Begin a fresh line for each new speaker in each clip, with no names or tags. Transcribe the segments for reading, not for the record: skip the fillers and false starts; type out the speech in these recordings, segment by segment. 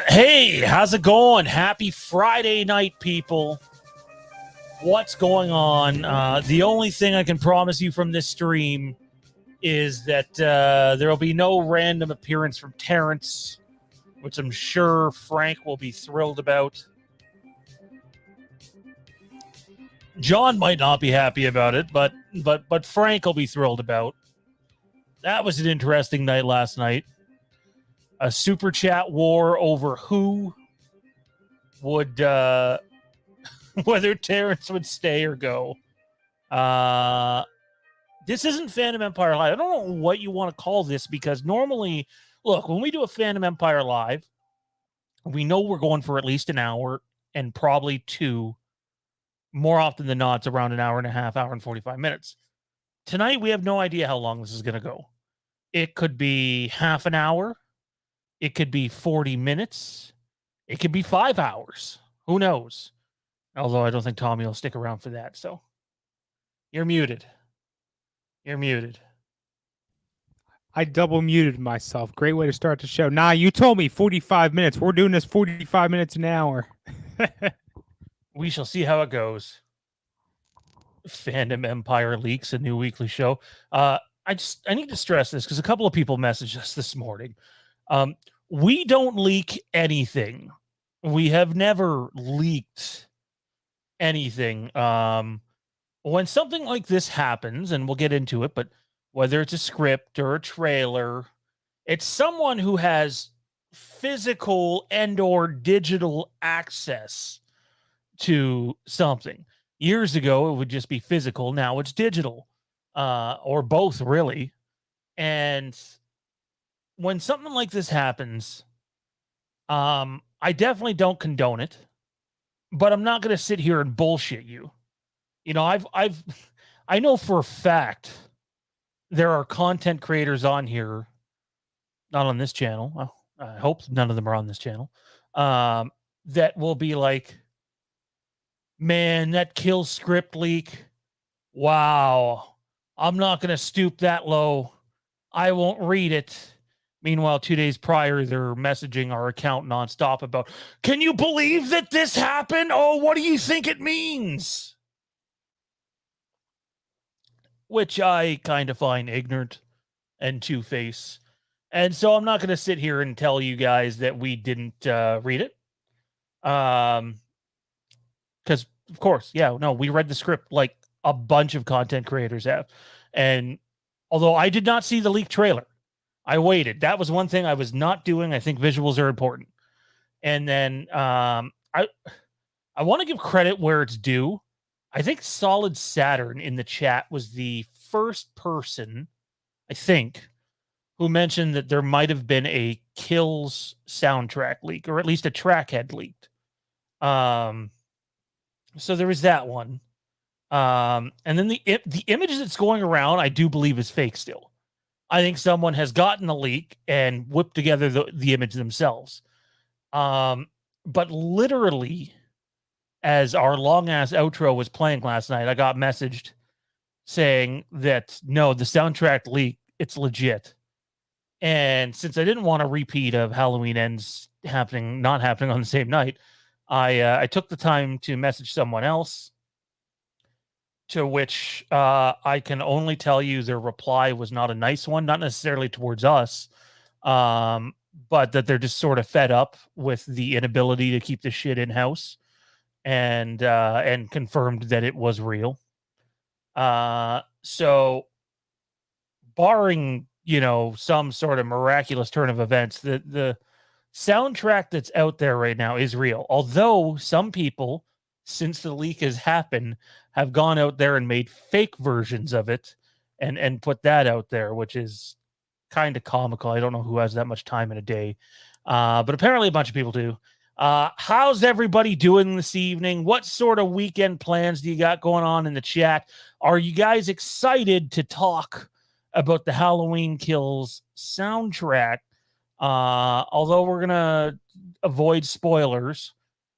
Hey, how's it going? Happy Friday night, people. What's going on? The only thing I can promise you from this stream is that there will be no random appearance from Terrence, which I'm sure Frank will be thrilled about. John might not be happy about it, but Frank will be thrilled about. That was an interesting night last night. A super chat war over who would whether Terrence would stay or go. This isn't Phantom Empire Live. I don't know what you want to call this, because normally, look, when we do a Phantom Empire Live, we know we're going for at least an hour and probably two. More often than not, it's around an hour and a half, hour and 45 minutes. Tonight, we have no idea how long this is going to go. It could be half an hour. It could be 40 minutes. It could be 5 hours. Who knows? Although I don't think Tommy will stick around for that. So you're muted. You're muted.
I double muted myself. Great way to start the show. Nah, you told me 45 minutes. We're doing this 45 minutes an hour.
We shall see how it goes. Fandom Empire leaks a new weekly show. I need to stress this because a couple of people messaged us this morning. We don't leak anything. We have never leaked anything. When something like this happens, and we'll get into it, but whether it's a script or a trailer, it's someone who has physical and or digital access to something. Years ago, it would just be physical. Now it's digital, or both, really. And when something like this happens, I definitely don't condone it, but I'm not going to sit here and bullshit you. You know, I know for a fact there are content creators on here, not on this channel. Well, I hope none of them are on this channel. That will be like, man, that kill script leak. Wow. I'm not going to stoop that low. I won't read it. Meanwhile, 2 days prior, they're messaging our account nonstop about, can you believe that this happened? Oh, what do you think it means? Which I kind of find ignorant and two-faced. And so I'm not going to sit here and tell you guys that we didn't read it. Because, of course, yeah, no, we read the script like a bunch of content creators have. And although I did not see the leaked trailer, I waited. That was one thing I was not doing. I think visuals are important. And then I want to give credit where it's due. I think Solid Saturn in the chat was the first person, I think, who mentioned that there might have been a Kills soundtrack leak, or at least a track had leaked. So there was that one. And then the image that's going around, I do believe is fake still. I think someone has gotten the leak and whipped together the image themselves. But literally, as our long ass outro was playing last night, I got messaged saying that no, the soundtrack leak, it's legit. And since I didn't want a repeat of Halloween Ends not happening on the same night, I took the time to message someone else, to which I can only tell you their reply was not a nice one, not necessarily towards us, but that they're just sort of fed up with the inability to keep the shit in house, and confirmed that it was real. So barring, some sort of miraculous turn of events, the soundtrack that's out there right now is real. Although some people, since the leak has happened, have gone out there and made fake versions of it and put that out there, which is kind of comical. I don't know who has that much time in a day, but apparently a bunch of people do. How's everybody doing this evening? What sort of weekend plans do you got going on in the chat? Are you guys excited to talk about the Halloween Kills soundtrack? Although we're gonna avoid spoilers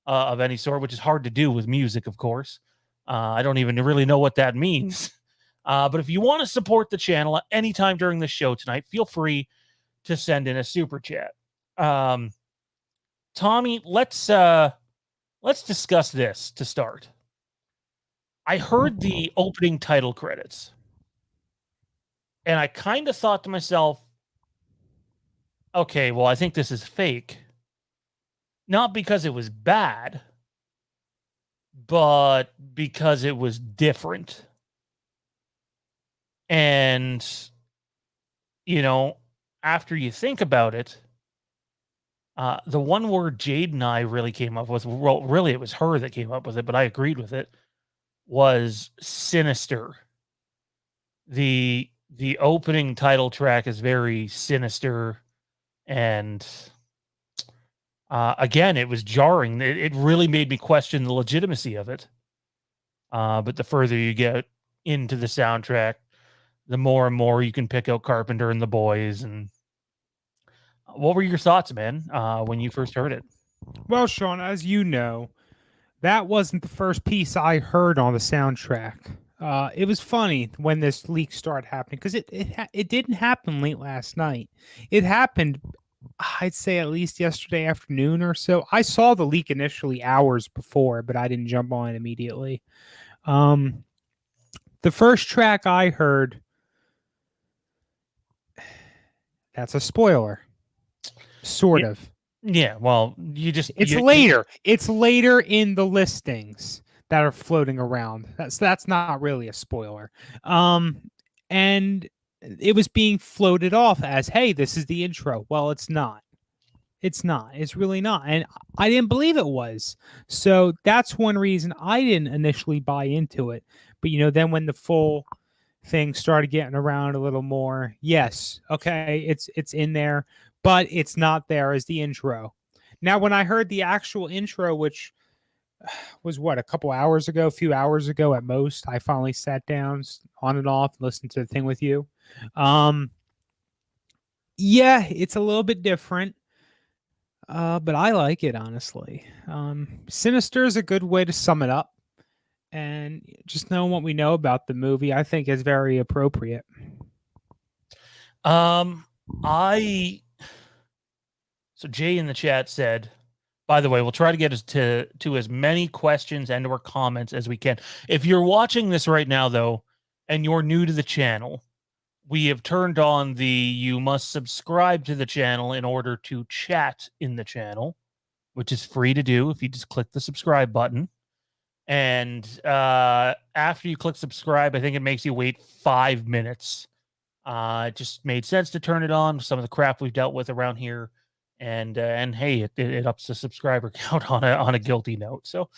of any sort, which is hard to do with music, of course. I don't even really know what that means. But if you want to support the channel at any time during the show tonight, feel free to send in a super chat. Tommy, let's discuss this to start. I heard the opening title credits, and I kind of thought to myself, okay, well, I think this is fake. Not because it was bad, but because it was different. And, after you think about it, the one word Jade and I really came up with, well, really it was her that came up with it, but I agreed with it, was sinister. The opening title track is very sinister, and again, it was jarring. It really made me question the legitimacy of it. But the further you get into the soundtrack, the more and more you can pick out Carpenter and the boys. And what were your thoughts, man, when you first heard it?
Well, Sean, as you know, that wasn't the first piece I heard on the soundtrack. It was funny when this leak started happening because it didn't happen late last night. It happened, I'd say, at least yesterday afternoon or so. I saw the leak initially hours before, but I didn't jump on it immediately. Um, the first track I heard, that's a spoiler, sort
Yeah,
of.
yeah. Well, you just
It's later. It's later in the listings that are floating around. That's not really a spoiler. And it was being floated off as, "Hey, this is the intro." Well, it's not. It's not. It's really not. And I didn't believe it was. So that's one reason I didn't initially buy into it. But then when the full thing started getting around a little more, yes, okay, it's in there, but it's not there as the intro. Now, when I heard the actual intro, which was what, a couple hours ago, a few hours ago at most, I finally sat down on and off, listened to the thing with you. Yeah, it's a little bit different. But I like it, honestly. Sinister is a good way to sum it up, and just knowing what we know about the movie, I think is very appropriate.
I so Jay in the chat said, by the way, we'll try to get us to as many questions and or comments as we can. If you're watching this right now, though, and you're new to the channel, we have turned on the you must subscribe to the channel in order to chat in the channel, which is free to do if you just click the subscribe button. And after you click subscribe, I think it makes you wait 5 minutes. It just made sense to turn it on. Some of the crap we've dealt with around here, and hey, it ups the subscriber count on a guilty note. So,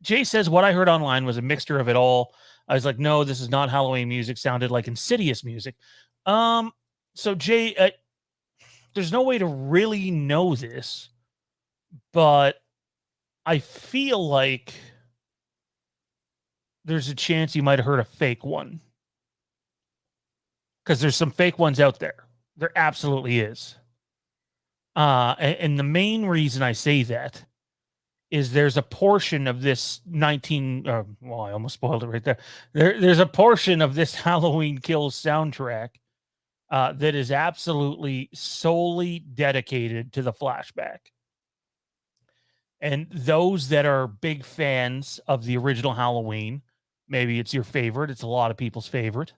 Jay says what I heard online was a mixture of it all. I was like, no, this is not Halloween music. Sounded like Insidious music. Um, so Jay, there's no way to really know this, but I feel like there's a chance you might have heard a fake one because there's some fake ones out there. There absolutely is. And the main reason I say that is there's a portion of this 19 well, I almost spoiled it right there. There's a portion of this Halloween Kills soundtrack that is absolutely solely dedicated to the flashback. And those that are big fans of the original Halloween, maybe it's your favorite, it's a lot of people's favorite,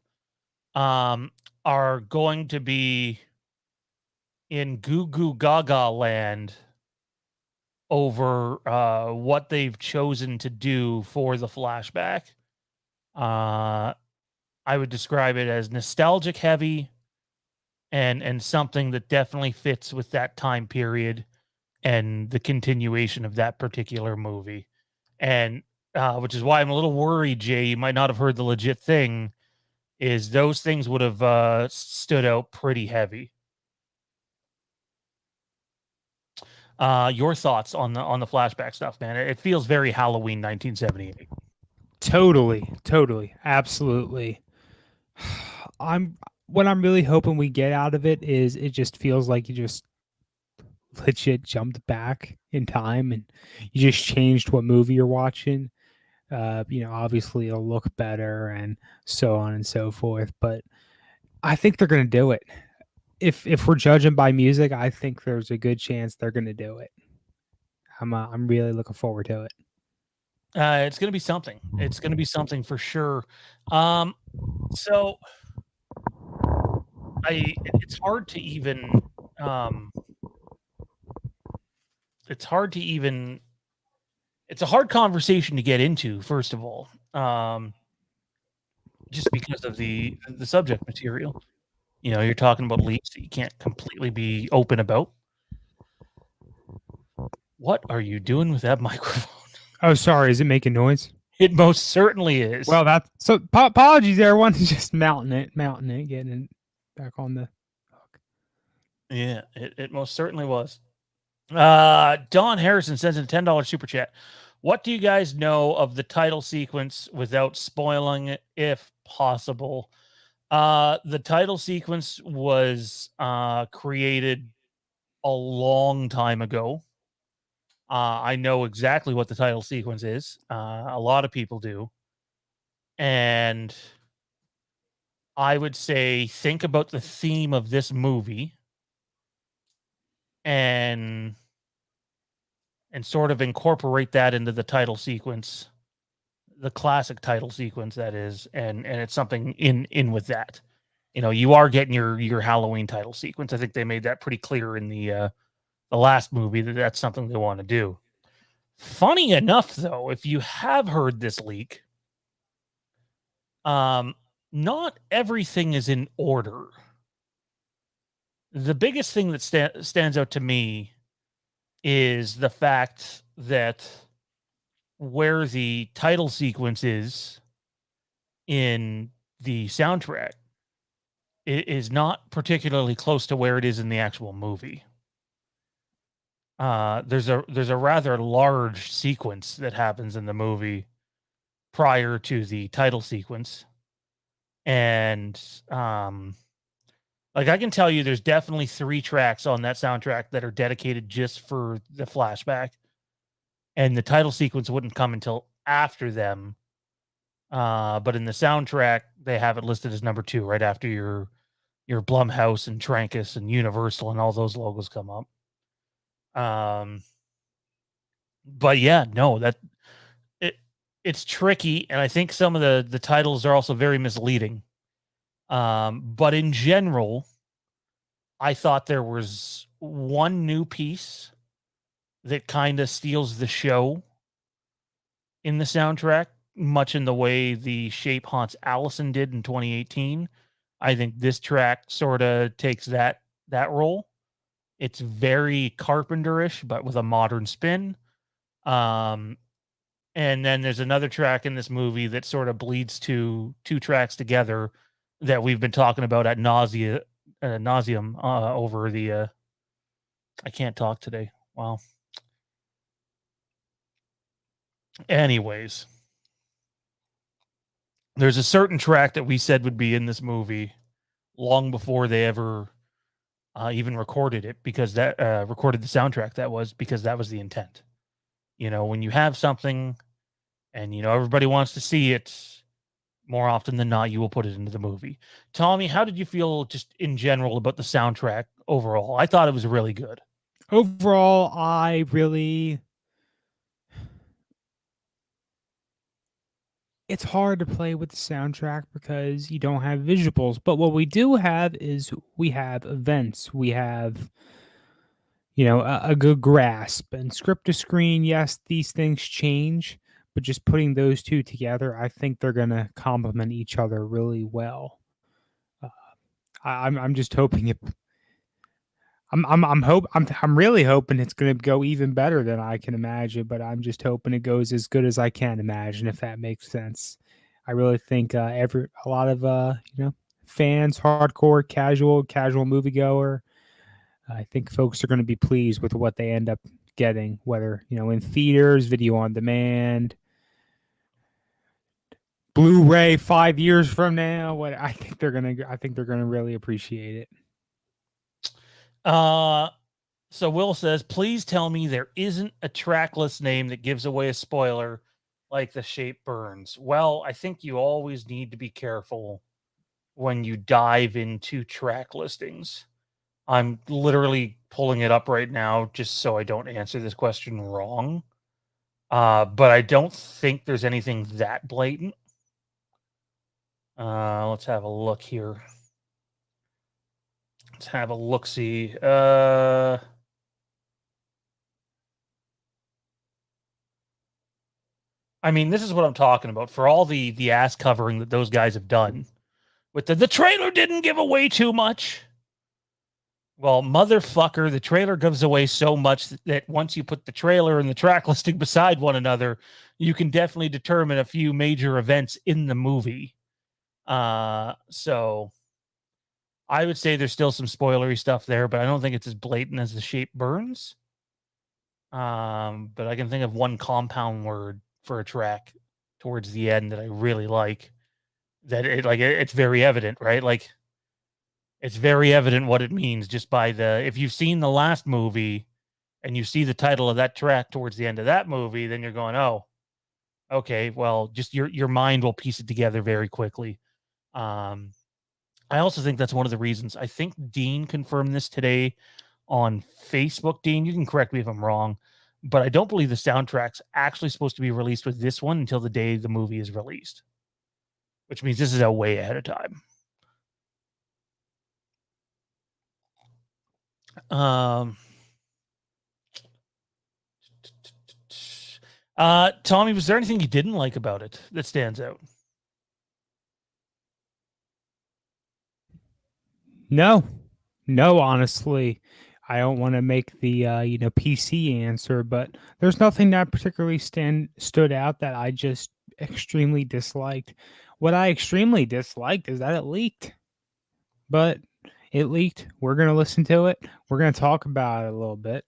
are going to be in goo goo gaga land over what they've chosen to do for the flashback. I would describe it as nostalgic heavy and something that definitely fits with that time period and the continuation of that particular movie. And which is why I'm a little worried, Jay, you might not have heard the legit thing, is those things would have stood out pretty heavy. Your thoughts on the flashback stuff, man? It feels very Halloween 1978.
Totally, absolutely. I'm what I'm really hoping we get out of it is it just feels like you just legit jumped back in time and you just changed what movie you're watching. Obviously it'll look better and so on and so forth, but I think they're going to do it. If we're judging by music, I think there's a good chance they're going to do it. I'm really looking forward to it.
It's going to be something. It's going to be something for sure. So it's hard to even it's hard to even it's a hard conversation to get into, first of all, just because of the subject material. You're talking about leaks that you can't completely be open about. What are you doing with that microphone?
Oh, sorry. Is it making noise?
It most certainly is.
Well, that's so. Apologies, everyone. Just mounting it, getting it back on the hook.
Yeah, it most certainly was. Don Harrison sends in a $10 super chat. What do you guys know of the title sequence without spoiling it, if possible? The title sequence was created a long time ago. I know exactly what the title sequence is. A lot of people do. And I would say think about the theme of this movie and sort of incorporate that into the title sequence, the classic title sequence that is, and it's something in with that. You know, you are getting your Halloween title sequence. I think they made that pretty clear in the last movie that that's something they want to do. Funny enough, though, if you have heard this leak, um, not everything is in order. The biggest thing that stands out to me is the fact that where the title sequence is in the soundtrack is not particularly close to where it is in the actual movie. There's a rather large sequence that happens in the movie prior to the title sequence, and like I can tell you, there's definitely 3 tracks on that soundtrack that are dedicated just for the flashback, and the title sequence wouldn't come until after them. But in the soundtrack, they have it listed as number 2, right after your Blumhouse and Trancas and Universal and all those logos come up. But yeah, no, that it it's tricky, and I think some of the titles are also very misleading. But in general, I thought there was one new piece that kind of steals the show in the soundtrack, much in the way the Shape Haunts Allison did in 2018. I think this track sort of takes that role. It's very Carpenter-ish, but with a modern spin. Um, and then there's another track in this movie that sort of bleeds two tracks together that we've been talking about at nauseum over the. I can't talk today. Wow. Anyways, there's a certain track that we said would be in this movie long before they ever even recorded it, because that recorded the soundtrack. That was because that was the intent. You know, when you have something and you know everybody wants to see it, more often than not, you will put it into the movie. Tommy, how did you feel just in general about the soundtrack overall? I thought it was really good.
Overall, I really it's hard to play with the soundtrack because you don't have visuals. But what we do have is we have events. We have, a good grasp. And script to screen, yes, these things change, but just putting those two together, I think they're going to complement each other really well. Uh, I'm just hoping it. I'm really hoping it's going to go even better than I can imagine, but I'm just hoping it goes as good as I can imagine, if that makes sense. I really think a lot of fans, hardcore, casual moviegoer, I think folks are going to be pleased with what they end up getting, whether in theaters, video on demand, Blu-ray 5 years from now. What I think they're gonna really appreciate it.
So Will says, please tell me there isn't a tracklist name that gives away a spoiler like The Shape Burns. Well, I think you always need to be careful when you dive into track listings. I'm literally pulling it up right now just so I don't answer this question wrong. But I don't think there's anything that blatant. Let's have a look here. Let's have a look-see. I mean, this is what I'm talking about. For all the ass covering that those guys have done, with the trailer didn't give away too much. Well, motherfucker, the trailer gives away so much that once you put the trailer and the track listing beside one another, you can definitely determine a few major events in the movie. So I would say there's still some spoilery stuff there, but I don't think it's as blatant as The Shape Burns. But I can think of one compound word for a track towards the end that I really like. That it's very evident, right? Like It's very evident what it means just by if you've seen the last movie and you see the title of that track towards the end of that movie, then you're going, oh, okay, well, just your mind will piece it together very quickly. Um, I also think that's one of the reasons. I think Dean confirmed this today on Facebook. Dean, you can correct me if I'm wrong, but I don't believe the soundtrack's actually supposed to be released with this one until the day the movie is released, which means this is a way ahead of time. Tommy, was there anything you didn't like about it that stands out?
No, honestly, I don't want to make the PC answer, but there's nothing that particularly stood out that I just extremely disliked. What I extremely disliked is that it leaked, but it leaked. We're gonna listen to it. We're gonna talk about it a little bit,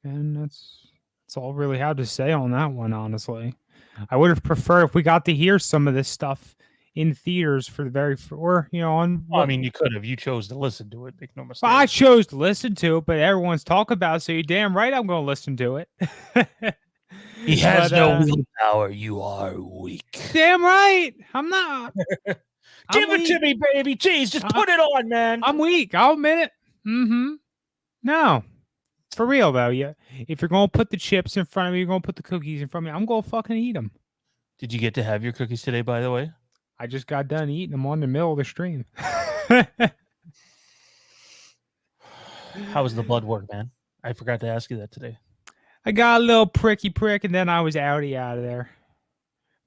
and that's all I really have to say on that one. Honestly, I would have preferred if we got to hear some of this stuff in theaters for the or on
Well, I
what.
mean, you could have. You chose to listen to it. Make no mistake.
Well, I chose to listen to it, but everyone's talking about it, so you're damn right I'm going to listen to it.
He has no willpower. You are weak.
Damn right. I'm not.
Give it to me, baby. Jeez, just put it on, man.
I'm weak. I'll admit it. No. For real, though. Yeah. If you're going to put the chips in front of me, you're going to put the cookies in front of me, I'm going to fucking eat them.
Did you get to have your cookies today, by the way?
I just got done eating them on the middle of the stream.
How was the blood work, man? I forgot to ask you that today.
I got a little prick, and then I was out of there.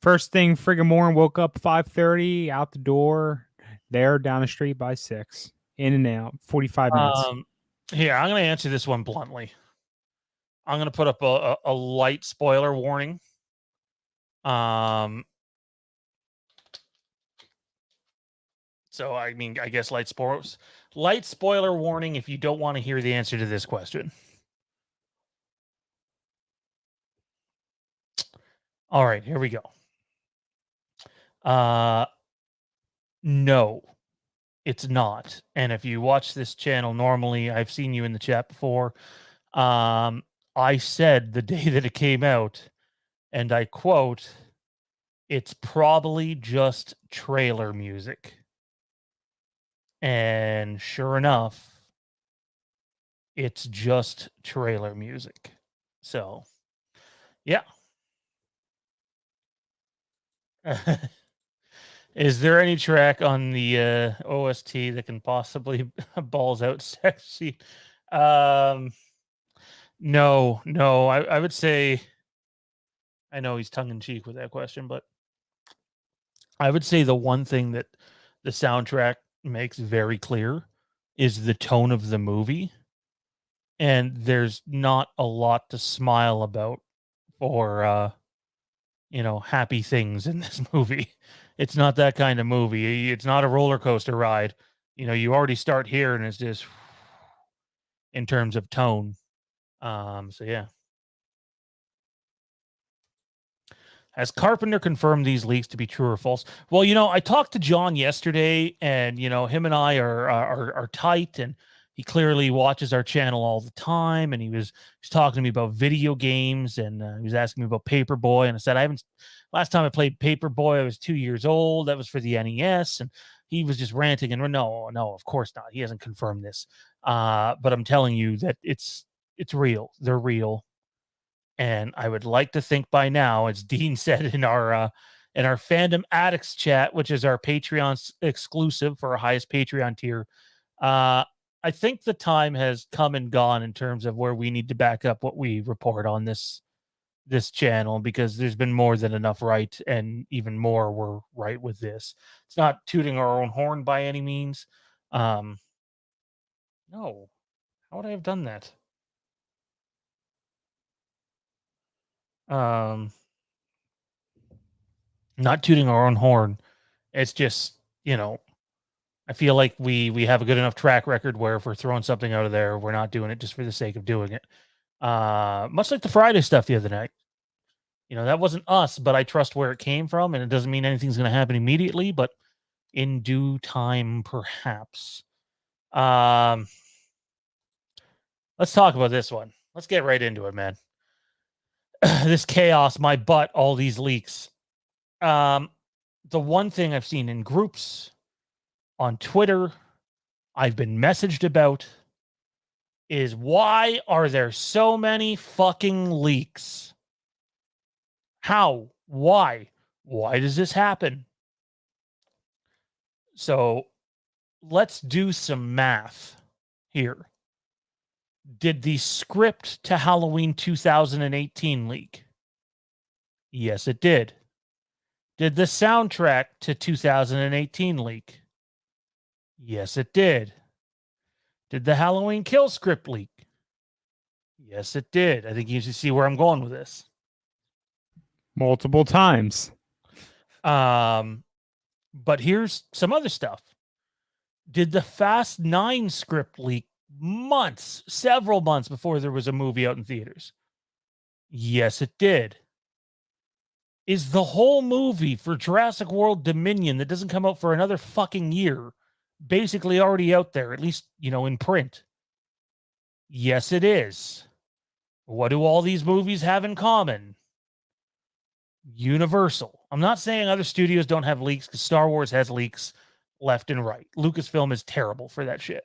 First thing friggin' morning, woke up 5:30, out the door, there down the street by 6. In and out, 45 minutes.
Here, I'm going to answer this one bluntly. I'm going to put up a light spoiler warning. So, I mean, I guess light spoiler warning if you don't want to hear the answer to this question. All right, here we go. No, it's not. And if you watch this channel normally, I've seen you in the chat before. I said the day that it came out, and I quote, "It's probably just trailer music." And sure enough, it's just trailer music. So, yeah. Is there any track on the OST that can possibly balls out sexy? No. I would say, I know he's tongue in cheek with that question, but I would say the one thing that the soundtrack makes very clear is the tone of the movie. And there's not a lot to smile about for happy things in this movie. It's not that kind of movie. It's not a roller coaster ride. You already start here and it's just in terms of tone. So yeah. Has Carpenter confirmed these leaks to be true or false? Well, I talked to John yesterday, and him and I are tight, and he clearly watches our channel all the time. And he's talking to me about video games, and he was asking me about Paperboy, and I said last time I played Paperboy, I was 2 years old. That was for the NES, and he was just ranting. And no, of course not. He hasn't confirmed this, but I'm telling you that it's real. They're real. And I would like to think by now, as Dean said in our Fandom Addicts chat, which is our Patreon exclusive for our highest Patreon tier, I think the time has come and gone in terms of where we need to back up what we report on this channel, because there's been more than enough right, and even more we're right with this. It's not tooting our own horn by any means. No. How would I have done that? Not tooting our own horn. It's just, I feel like we have a good enough track record where if we're throwing something out of there, we're not doing it just for the sake of doing it. Much like the Friday stuff the other night. That wasn't us, but I trust where it came from, and it doesn't mean anything's going to happen immediately, but in due time, perhaps. Let's talk about this one. Let's get right into it, man. This chaos, my butt, all these leaks. The one thing I've seen in groups on Twitter, I've been messaged about, is why are there so many fucking leaks? How? Why? Why does this happen? So let's do some math here. Did the script to Halloween 2018 leak? Yes, it did. Did the soundtrack to 2018 leak? Yes, it did. Did the Halloween Kill script leak? Yes, it did. I think you should see where I'm going with this.
Multiple times.
But here's some other stuff. Did the Fast 9 script leak months, several months before there was a movie out in theaters? Yes, it did. Is the whole movie for Jurassic World Dominion that doesn't come out for another fucking year basically already out there, at least, in print? Yes, it is. What do all these movies have in common? Universal. I'm not saying other studios don't have leaks, because Star Wars has leaks left and right. Lucasfilm is terrible for that shit.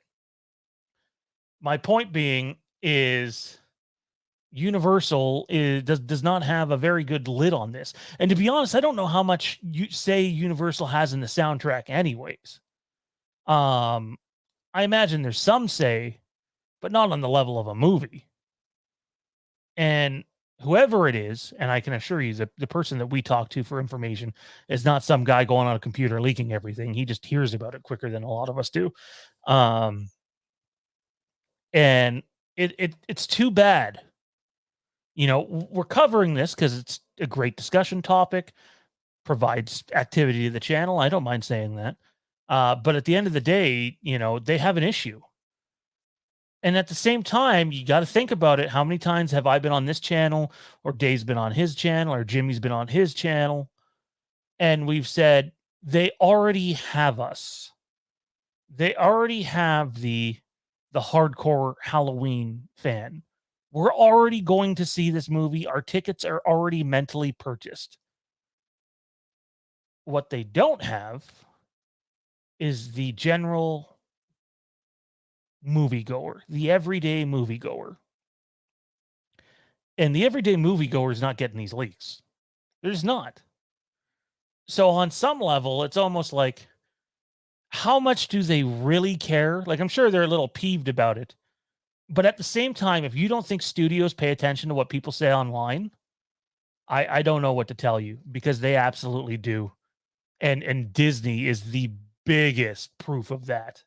My point being is Universal does not have a very good lid on this. And to be honest, I don't know how much Universal has in the soundtrack anyways. I imagine there's some say, but not on the level of a movie. And whoever it is, and I can assure you that the person that we talk to for information is not some guy going on a computer leaking everything. He just hears about it quicker than a lot of us do. And it's too bad. We're covering this because it's a great discussion topic, provides activity to the channel. I don't mind saying that. But at the end of the day, they have an issue. And at the same time, you got to think about it. How many times have I been on this channel, or Dave's been on his channel, or Jimmy's been on his channel? And we've said, they already have us. They already have the hardcore Halloween fan. We're already going to see this movie. Our tickets are already mentally purchased. What they don't have is the general moviegoer, the everyday moviegoer. And the everyday moviegoer is not getting these leaks. There's not. So on some level, it's almost like, how much do they really care? Like, I'm sure they're a little peeved about it. But at the same time, if you don't think studios pay attention to what people say online, I don't know what to tell you, because they absolutely do. And Disney is the biggest proof of that.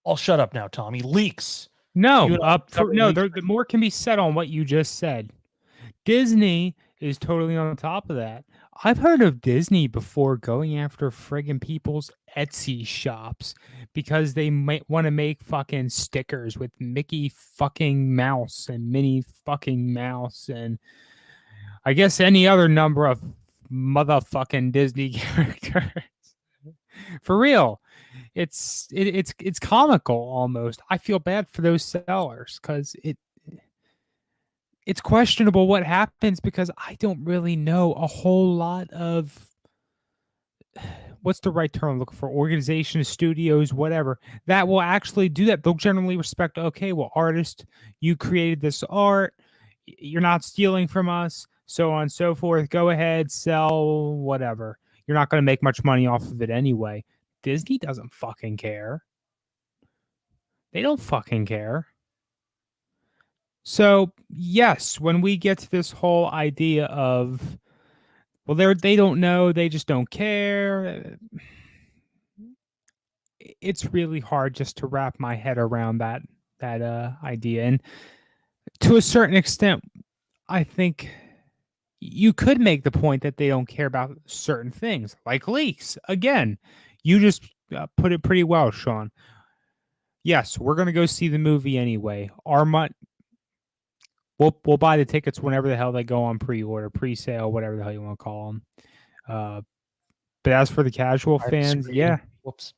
I'll shut up now, Tommy. Leaks.
No, the more can be said on what you just said. Disney is totally on top of that. I've heard of Disney before going after friggin' people's Etsy shops because they might want to make fucking stickers with Mickey fucking Mouse and Minnie fucking Mouse and I guess any other number of motherfucking Disney characters. For real. It's comical almost. I feel bad for those sellers because it's questionable what happens, because I don't really know a whole lot of what's the right term I'm looking for, organizations, studios, whatever, that will actually do that. They'll generally respect, okay, well, artist, you created this art, you're not stealing from us, so on and so forth. Go ahead, sell whatever. You're not going to make much money off of it anyway. Disney doesn't fucking care. They don't fucking care. So, yes, when we get to this whole idea of, well, they don't know, they just don't care, it's really hard just to wrap my head around that idea. And to a certain extent, I think you could make the point that they don't care about certain things, like leaks. Again, you just put it pretty well, Sean. Yes, we're going to go see the movie anyway. We'll buy the tickets whenever the hell they go on pre-order, pre-sale, whatever the hell you want to call them. But as for the casual fans, yeah.
Whoops.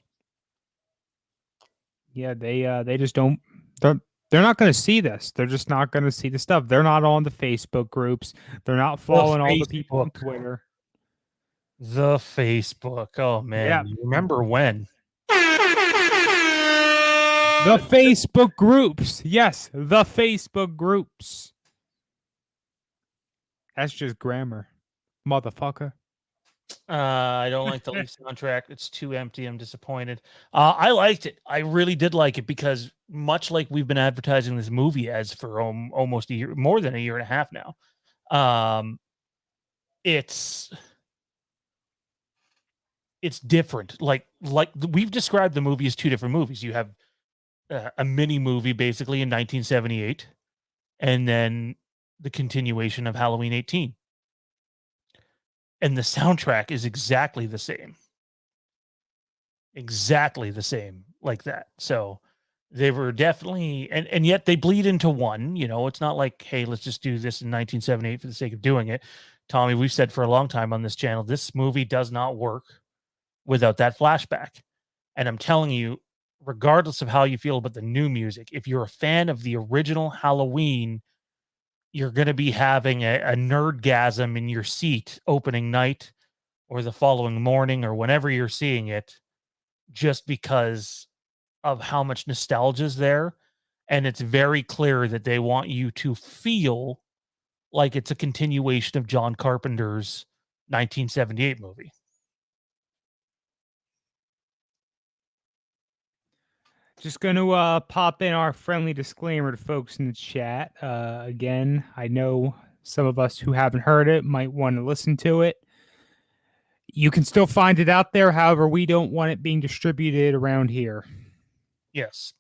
Yeah, they just don't. They're not going to see this. They're just not going to see the stuff. They're not on the Facebook groups. They're not
The
following all the people on
Facebook.
Twitter.
The Facebook. Oh
Yeah,
man, you remember when?
the Facebook groups. Yes, the Facebook groups. That's just grammar, motherfucker.
I don't like the Leaf soundtrack. It's too empty. I'm disappointed. I liked it. I really did like it because much like we've been advertising this movie as for almost a year, more than a year and a half now. It's different. Like we've described the movie as two different movies. You have a mini movie basically in 1978, and then the continuation of Halloween 18. And the soundtrack is exactly the same. Exactly the same like that. So they were definitely and yet they bleed into one, you know, it's not like, hey, let's just do this in 1978 for the sake of doing it. Tommy, we've said for a long time on this channel, this movie does not work without that flashback. And I'm telling you, regardless of how you feel about the new music, if you're a fan of the original Halloween, you're going to be having a nerdgasm in your seat opening night or the following morning or whenever you're seeing it, just because of how much nostalgia is there. And it's very clear that they want you to feel like it's a continuation of John Carpenter's 1978 movie.
Just going to pop in our friendly disclaimer to folks in the chat. Again, I know some of us who haven't heard it might want to listen to it. You can still find it out there. However, we don't want it being distributed around here.
Yes.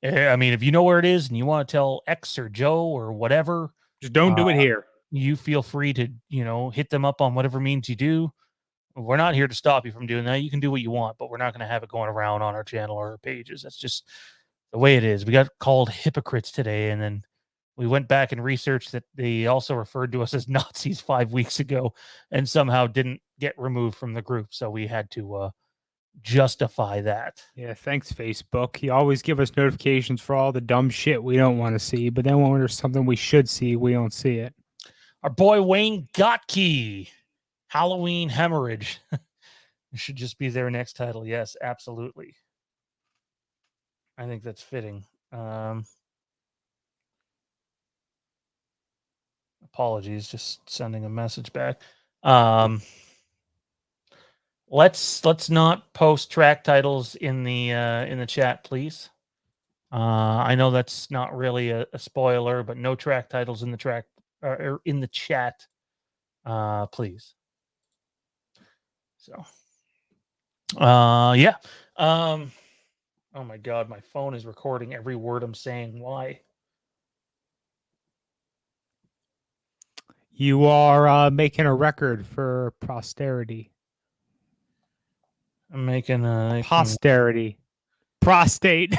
I mean, if you know where it is and you want to tell X or Joe or whatever,
just don't do it here.
You feel free to, hit them up on whatever means you do. We're not here to stop you from doing that. You can do what you want, but we're not going to have it going around on our channel or our pages. That's just the way it is. We got called hypocrites today, and then we went back and researched that they also referred to us as Nazis 5 weeks ago and somehow didn't get removed from the group. So we had to justify that.
Yeah, thanks, Facebook. You always give us notifications for all the dumb shit we don't want to see, but then when there's something we should see, we don't see it.
Our boy Wayne Gottke, Halloween Hemorrhage. It should just be their next title. Yes, absolutely. I think that's fitting. Apologies, just sending a message back. Let's not post track titles in the chat, please. I know that's not really a spoiler, but no track titles in the track or in the chat, please. So, yeah. Oh my God, my phone is recording every word I'm saying. Why?
You are making a record for posterity.
I'm making a
posterity. Prostate.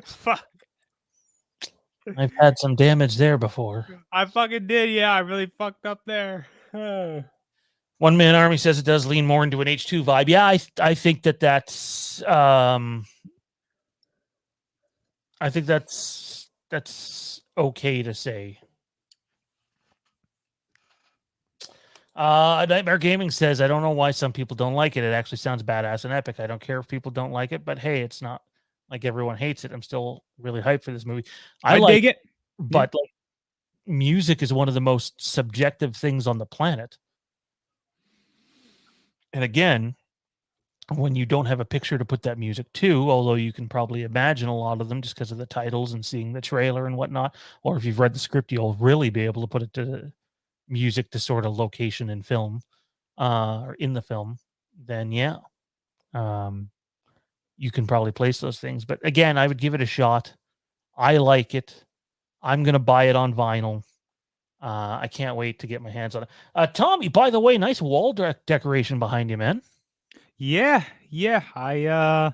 Fuck.
I've had some damage there before.
I fucking did, yeah. I really fucked up there.
One Man Army says it does lean more into an H2 vibe. Yeah, I think that's I think that's okay to say. Nightmare Gaming says, I don't know why some people don't like it. It actually sounds badass and epic. I don't care if people don't like it, but hey, it's not like everyone hates it. I'm still really hyped for this movie.
I
like
dig it.
But like, music is one of the most subjective things on the planet. And again, when you don't have a picture to put that music to, although you can probably imagine a lot of them just because of the titles and seeing the trailer and whatnot, or if you've read the script, you'll really be able to put it to music to sort of location in film, or in the film, then yeah, you can probably place those things. But again, I would give it a shot. I like it. I'm going to buy it on vinyl. I can't wait to get my hands on it. Tommy, by the way, nice wall decoration behind you, man.
Yeah. I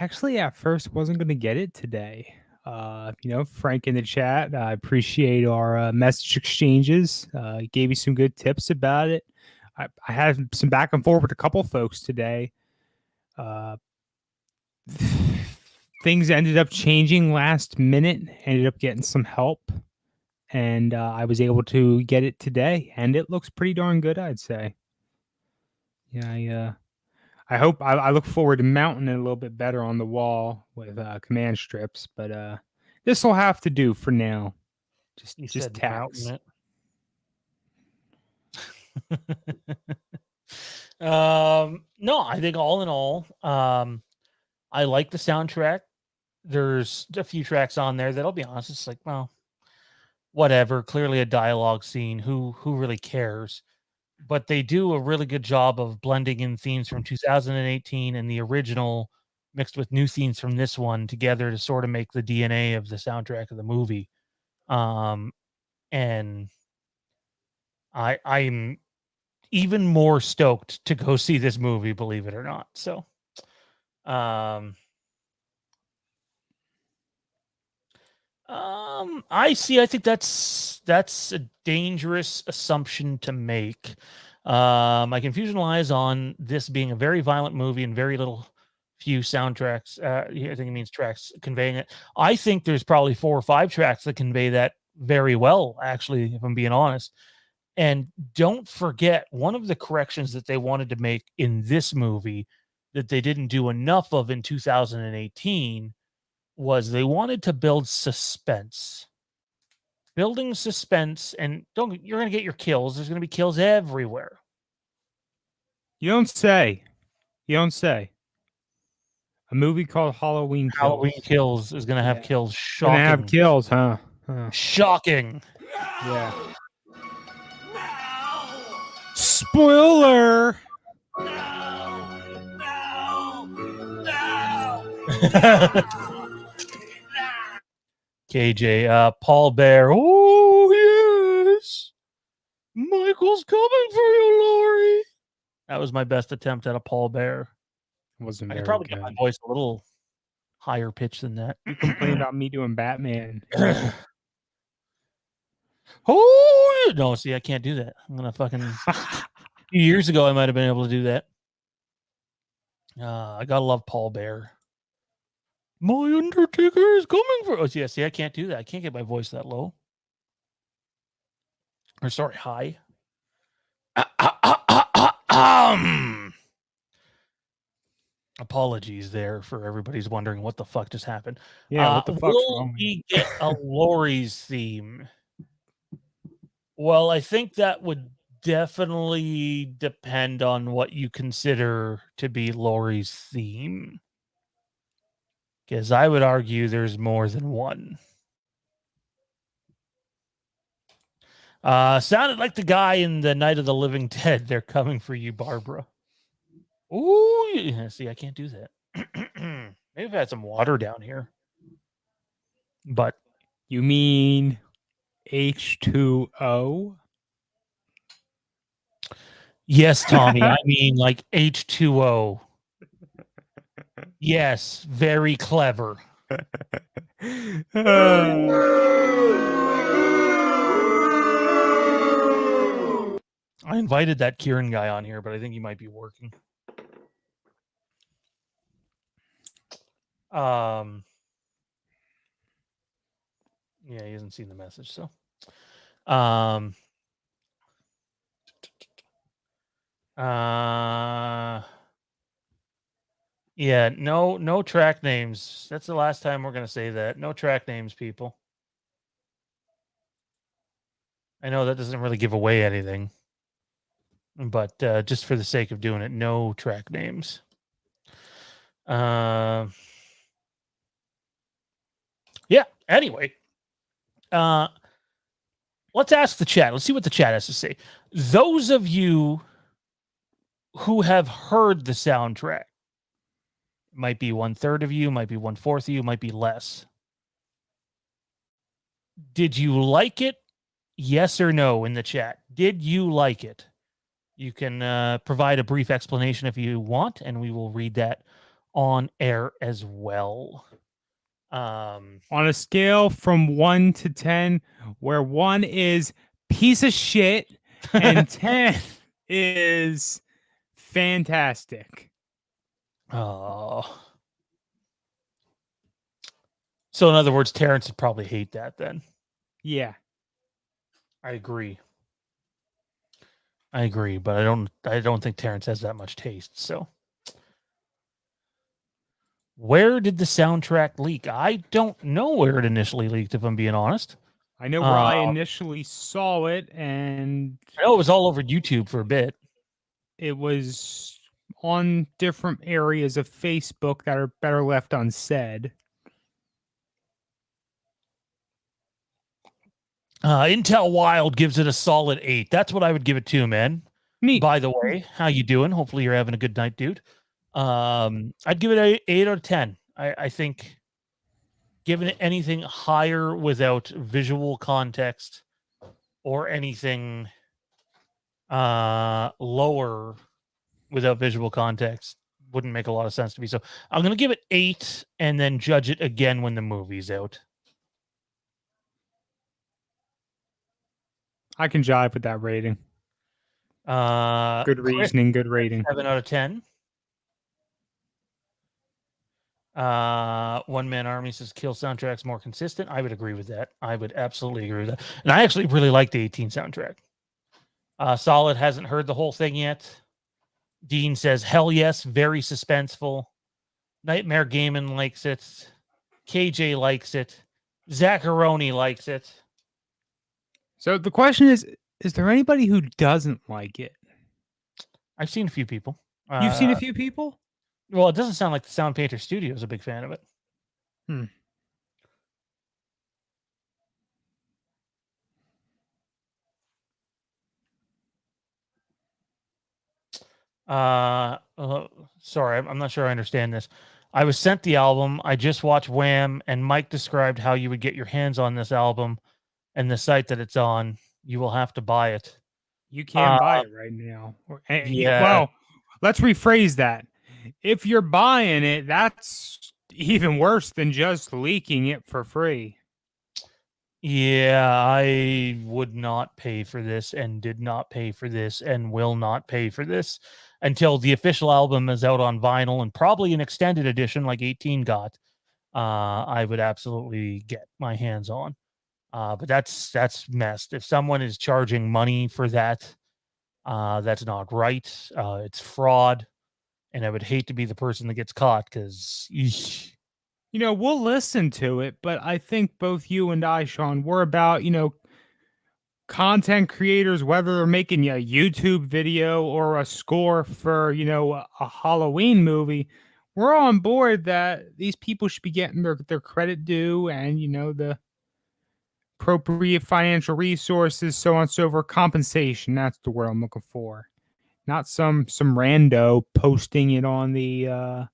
actually at first wasn't going to get it today. Frank in the chat, I appreciate our message exchanges. He gave me some good tips about it. I had some back and forth with a couple folks today. Things ended up changing last minute. Ended up getting some help, and I was able to get it today, and it looks pretty darn good, I'd say. Yeah, I hope I look forward to mounting it a little bit better on the wall with command strips, but this will have to do for now.
You
Just
said
tacks.
mountain it. No, I think all in all, I like the soundtrack. There's a few tracks on there that I'll be honest, it's like, well, whatever. Clearly a dialogue scene. Who really cares? But they do a really good job of blending in themes from 2018 and the original mixed with new themes from this one together to sort of make the DNA of the soundtrack of the movie. And I'm even more stoked to go see this movie, believe it or not. So, I see. I think that's a dangerous assumption to make. My confusion lies on this being a very violent movie and very little few soundtracks. I think it means tracks conveying it. I think there's probably 4 or 5 tracks that convey that very well, actually, if I'm being honest. And don't forget, one of the corrections that they wanted to make in this movie that they didn't do enough of in 2018 was they wanted to build suspense. Building suspense, and you're going to get your kills. There's going to be kills everywhere.
You don't say. You don't say. A movie called Halloween Kills.
Halloween Kills is going to have kills. Shocking.
Gonna have kills, huh?
Shocking.
Yeah. Spoiler.
KJ, Paul Bear. Oh, yes. Michael's coming for you, Laurie. That was my best attempt at a Paul Bear.
Wasn't
I
very
could probably
good.
get my voice a little higher pitch than that.
You complain about me doing Batman.
Oh, no, see, I can't do that. I'm going to fucking... A few years ago, I might have been able to do that. I gotta love Paul Bear. My Undertaker is coming for us. Yeah, see, I can't do that. I can't get my voice that low. Or sorry, high. Apologies there for everybody's wondering what the fuck just happened.
Yeah, what the fuck's
will
wrong?
we get a Laurie's theme? Well, I think that would definitely depend on what you consider to be Laurie's theme. Because I would argue there's more than one. Sounded like the guy in the Night of the Living Dead. They're coming for you, Barbara. Ooh, yeah, see, I can't do that. Maybe I've had some water down here. But
you mean H2O?
Yes, Tommy. I mean like H2O. Yes, very clever. I invited that Kieran guy on here, but I think he might be working. Yeah, he hasn't seen the message, so. Yeah, no track names. That's the last time we're gonna say that. No track names, people. I know that doesn't really give away anything, but just for the sake of doing it, no track names. Yeah. Anyway, let's ask the chat. Let's see what the chat has to say. Those of you who have heard the soundtrack, might be 1/3 of you, might be 1/4 of you, might be less. Did you like it? Yes or no in the chat. Did you like it? You can provide a brief explanation if you want, and we will read that on air as well.
On a scale from 1 to 10, where 1 is piece of shit and 10 is fantastic.
Oh. So in other words, Terrence would probably hate that then.
Yeah.
I agree. But I don't think Terrence has that much taste. So where did the soundtrack leak? I don't know where it initially leaked, if I'm being honest.
I know where I initially saw it, and
I know it was all over YouTube for a bit.
it was on different areas of Facebook that are better left unsaid.
Intel Wild gives it a solid 8. That's what I would give it to, man.
Neat.
By the way, how you doing? Hopefully you're having a good night, dude. I'd give it a 8 out of 10. I think giving it anything higher without visual context or anything lower without visual context wouldn't make a lot of sense to me. So I'm gonna give it 8 and then judge it again when the movie's out.
I can jive with that rating. Good
Chris,
reasoning, good rating.
7 out of 10. One Man Army says kill soundtracks more consistent. I would agree with that. I would absolutely agree with that. And I actually really like the 18 soundtrack. Solid hasn't heard the whole thing yet. Dean says hell yes, very suspenseful. Nightmare Gaiman likes it. KJ likes it. Zacharoni likes it.
So the question is there anybody who doesn't like it?
I've seen a few people.
You've seen a few people?
Well, it doesn't sound like the Sound Painter Studio is a big fan of it. Sorry, I'm not sure I understand this. I was sent the album. I just watched Wham, and Mike described how you would get your hands on this album and the site that it's on. You will have to buy it.
You can't buy it right now.
Yeah.
Well, let's rephrase that. If you're buying it, that's even worse than just leaking it for free.
Yeah, I would not pay for this and did not pay for this and will not pay for this until the official album is out on vinyl and probably an extended edition like 18 got. I would absolutely get my hands on. But that's messed. If someone is charging money for that, that's not right. It's fraud, and I would hate to be the person that gets caught because.
You know, we'll listen to it, but I think both you and I, Sean, we're about, content creators, whether they're making a YouTube video or a score for, a Halloween movie. We're on board that these people should be getting their credit due and, the appropriate financial resources, so on and so forth. Compensation, that's the word I'm looking for. Not some rando posting it on the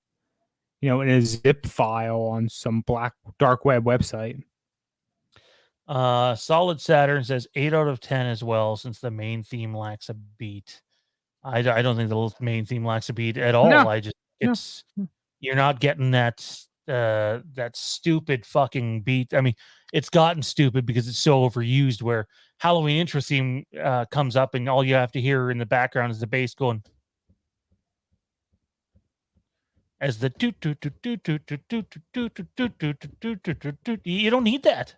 in a zip file on some black dark web website.
Solid Saturn says 8 out of 10 as well, since the main theme lacks a beat. I don't think the main theme lacks a beat at all.
No,
I just you're not getting that stupid fucking beat. I mean, it's gotten stupid because it's so overused. Where Halloween intro theme comes up, and all you have to hear in the background is the bass going. As the you don't need that.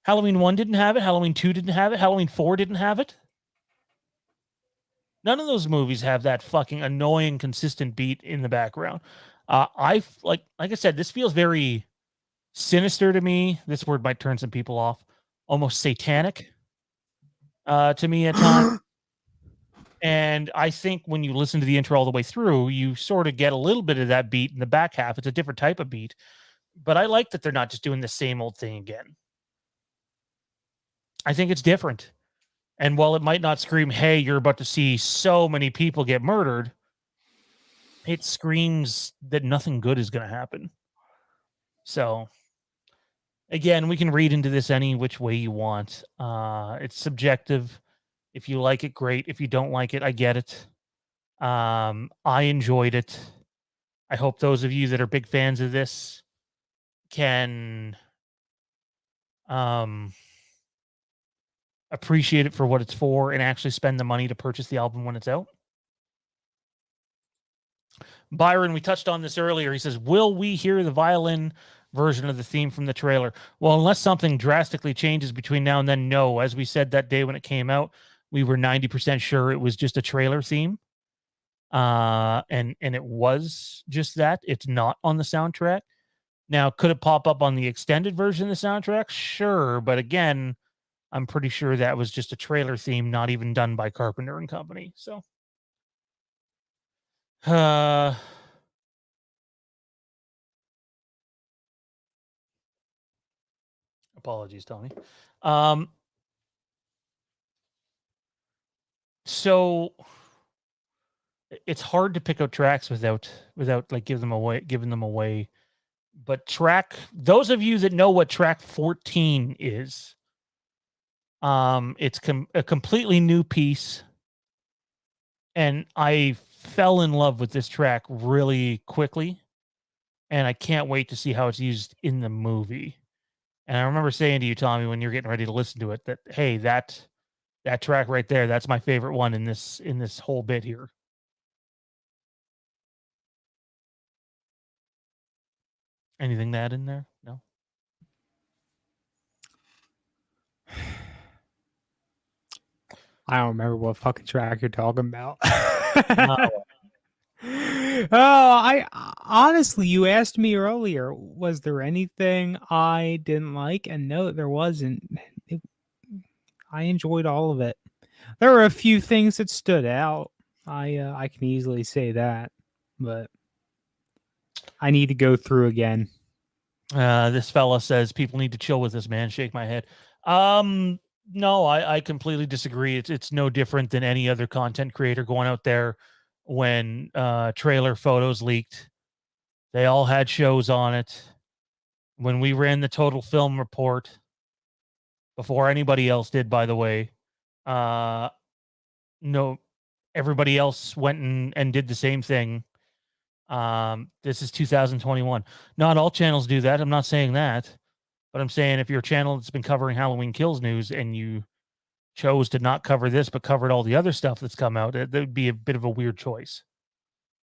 Halloween 1 didn't have it. Halloween 2 didn't have it. Halloween 4 didn't have it. None of those movies have that fucking annoying, consistent beat in the background. Like I said, this feels very sinister to me. This word might turn some people off. Almost satanic to me at times. And I think when you listen to the intro all the way through, you sort of get a little bit of that beat in the back half. It's a different type of beat. But I like that they're not just doing the same old thing again. I think it's different. And while it might not scream, hey, you're about to see so many people get murdered, it screams that nothing good is going to happen. So, again, we can read into this any which way you want. It's subjective. If you like it, great. If you don't like it, I get it. I enjoyed it. I hope those of you that are big fans of this can appreciate it for what it's for and actually spend the money to purchase the album when it's out. Byron, we touched on this earlier. He says, will we hear the violin version of the theme from the trailer? Well, unless something drastically changes between now and then, no. As we said that day when it came out, we were 90% sure it was just a trailer theme. And it was just that. It's not on the soundtrack. Now, could it pop up on the extended version of the soundtrack? Sure, but again, I'm pretty sure that was just a trailer theme, not even done by Carpenter and Company. So, apologies, Tommy. So it's hard to pick out tracks without like giving them away. But those of you that know what track 14 is, it's a completely new piece, and I fell in love with this track really quickly, and I can't wait to see how it's used in the movie. And I remember saying to you, Tommy, when you're getting ready to listen to it, that hey, that track right there, that's my favorite one in this whole bit here. Anything to add in there? No.
I don't remember what fucking track you're talking about.
No.
Oh, I honestly, you asked me earlier, was there anything I didn't like? And no, there wasn't. I enjoyed all of it. There were a few things that stood out. I can easily say that, but I need to go through again.
This fella says people need to chill with this, man. Shake my head. No, I completely disagree. It's no different than any other content creator going out there when trailer photos leaked. They all had shows on it. When we ran the total film report before anybody else did, by the way, no, everybody else went and did the same thing. This is 2021. Not all channels do that. I'm not saying that, but I'm saying if you're a channel that's been covering Halloween Kills news and you chose to not cover this but covered all the other stuff that's come out, that would be a bit of a weird choice.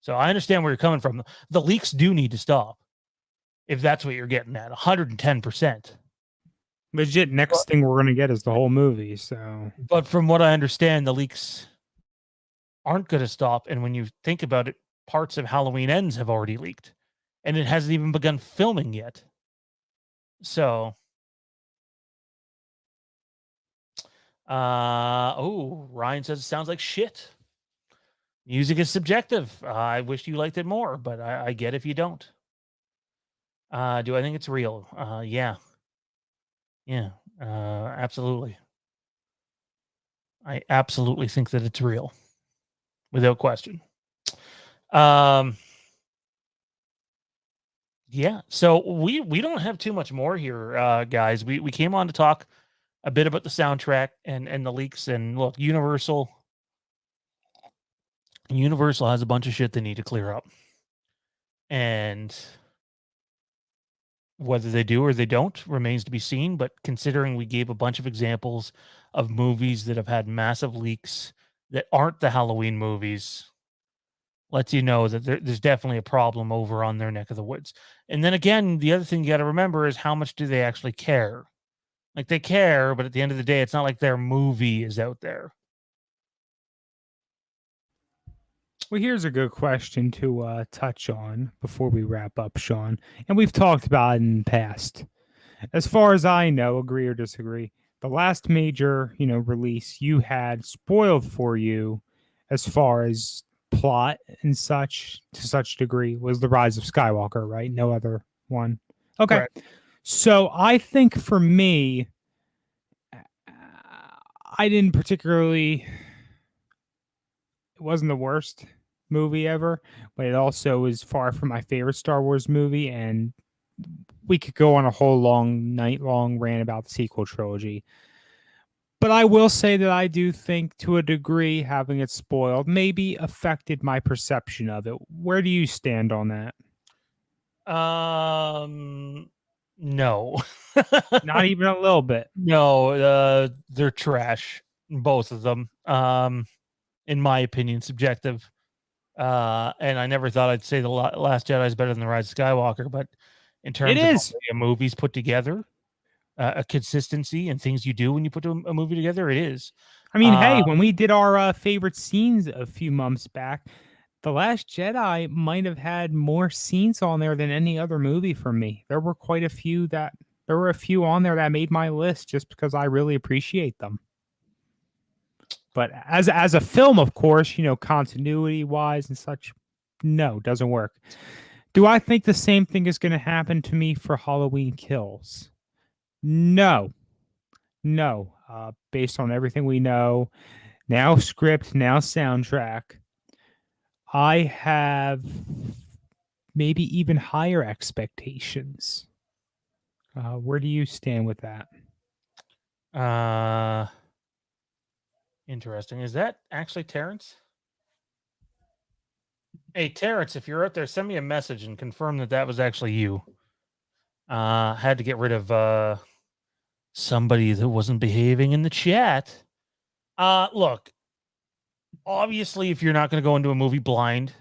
So I understand where you're coming from. The leaks do need to stop, if that's what you're getting at. 110%.
Legit, next thing we're gonna get is the whole movie. So,
but from what I understand, the leaks aren't going to stop. And when you think about it, parts of Halloween Ends have already leaked, and it hasn't even begun filming yet. So, Ryan says it sounds like shit. Music is subjective. I wish you liked it more, but I get if you don't. Do I think it's real? Yeah. Yeah. Absolutely. I absolutely think that it's real, without question. Yeah. So we don't have too much more here, guys. We came on to talk a bit about the soundtrack and the leaks. And look, Universal has a bunch of shit they need to clear up. And whether they do or they don't remains to be seen. But considering we gave a bunch of examples of movies that have had massive leaks that aren't the Halloween movies, lets you know that there's definitely a problem over on their neck of the woods. And then again, the other thing you got to remember is how much do they actually care? Like, they care, but at the end of the day, it's not like their movie is out there.
well, here's a good question to touch on before we wrap up, Sean. And we've talked about it in the past. As far as I know, agree or disagree, the last major, release you had spoiled for you as far as plot and such to such degree was The Rise of Skywalker, right? No other one. Okay.
Correct.
So I think for me, I didn't particularly, it wasn't the worst movie ever, but it also is far from my favorite Star Wars movie. And we could go on a whole night-long rant about the sequel trilogy. But I will say that I do think, to a degree, having it spoiled maybe affected my perception of it. Where do you stand on that?
No.
Not even a little bit.
No, they're trash, both of them. In my opinion, subjective. And I never thought I'd say the Last Jedi is better than the Rise of Skywalker, but in
It
terms of
is.
a movie's put together, a consistency and things you do when you put a movie together, it is.
I mean, hey, when we did our favorite scenes a few months back, The Last Jedi might have had more scenes on there than any other movie for me. There were quite a few that there were a few on there that made my list just because I really appreciate them. But as a film, of course, continuity wise and such, no, doesn't work. Do I think the same thing is going to happen to me for Halloween Kills? No, no. Based on everything we know, now script, now soundtrack, I have maybe even higher expectations. Where do you stand with that?
Interesting. Is that actually Terrence? Hey, Terrence, if you're out there, send me a message and confirm that that was actually you. Had to get rid of somebody that wasn't behaving in the chat. Look, obviously, if you're not going to go into a movie blind,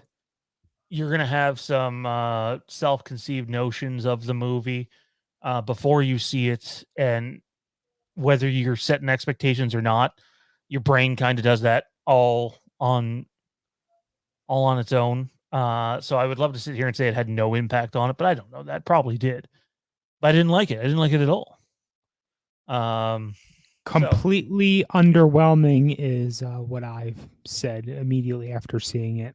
you're going to have some self-conceived notions of the movie before you see it, and whether you're setting expectations or not, your brain kind of does that all on its own. So I would love to sit here and say it had no impact on it, but I don't know. That probably did. But I didn't like it. I didn't like it at all.
Completely underwhelming is what I've said immediately after seeing it.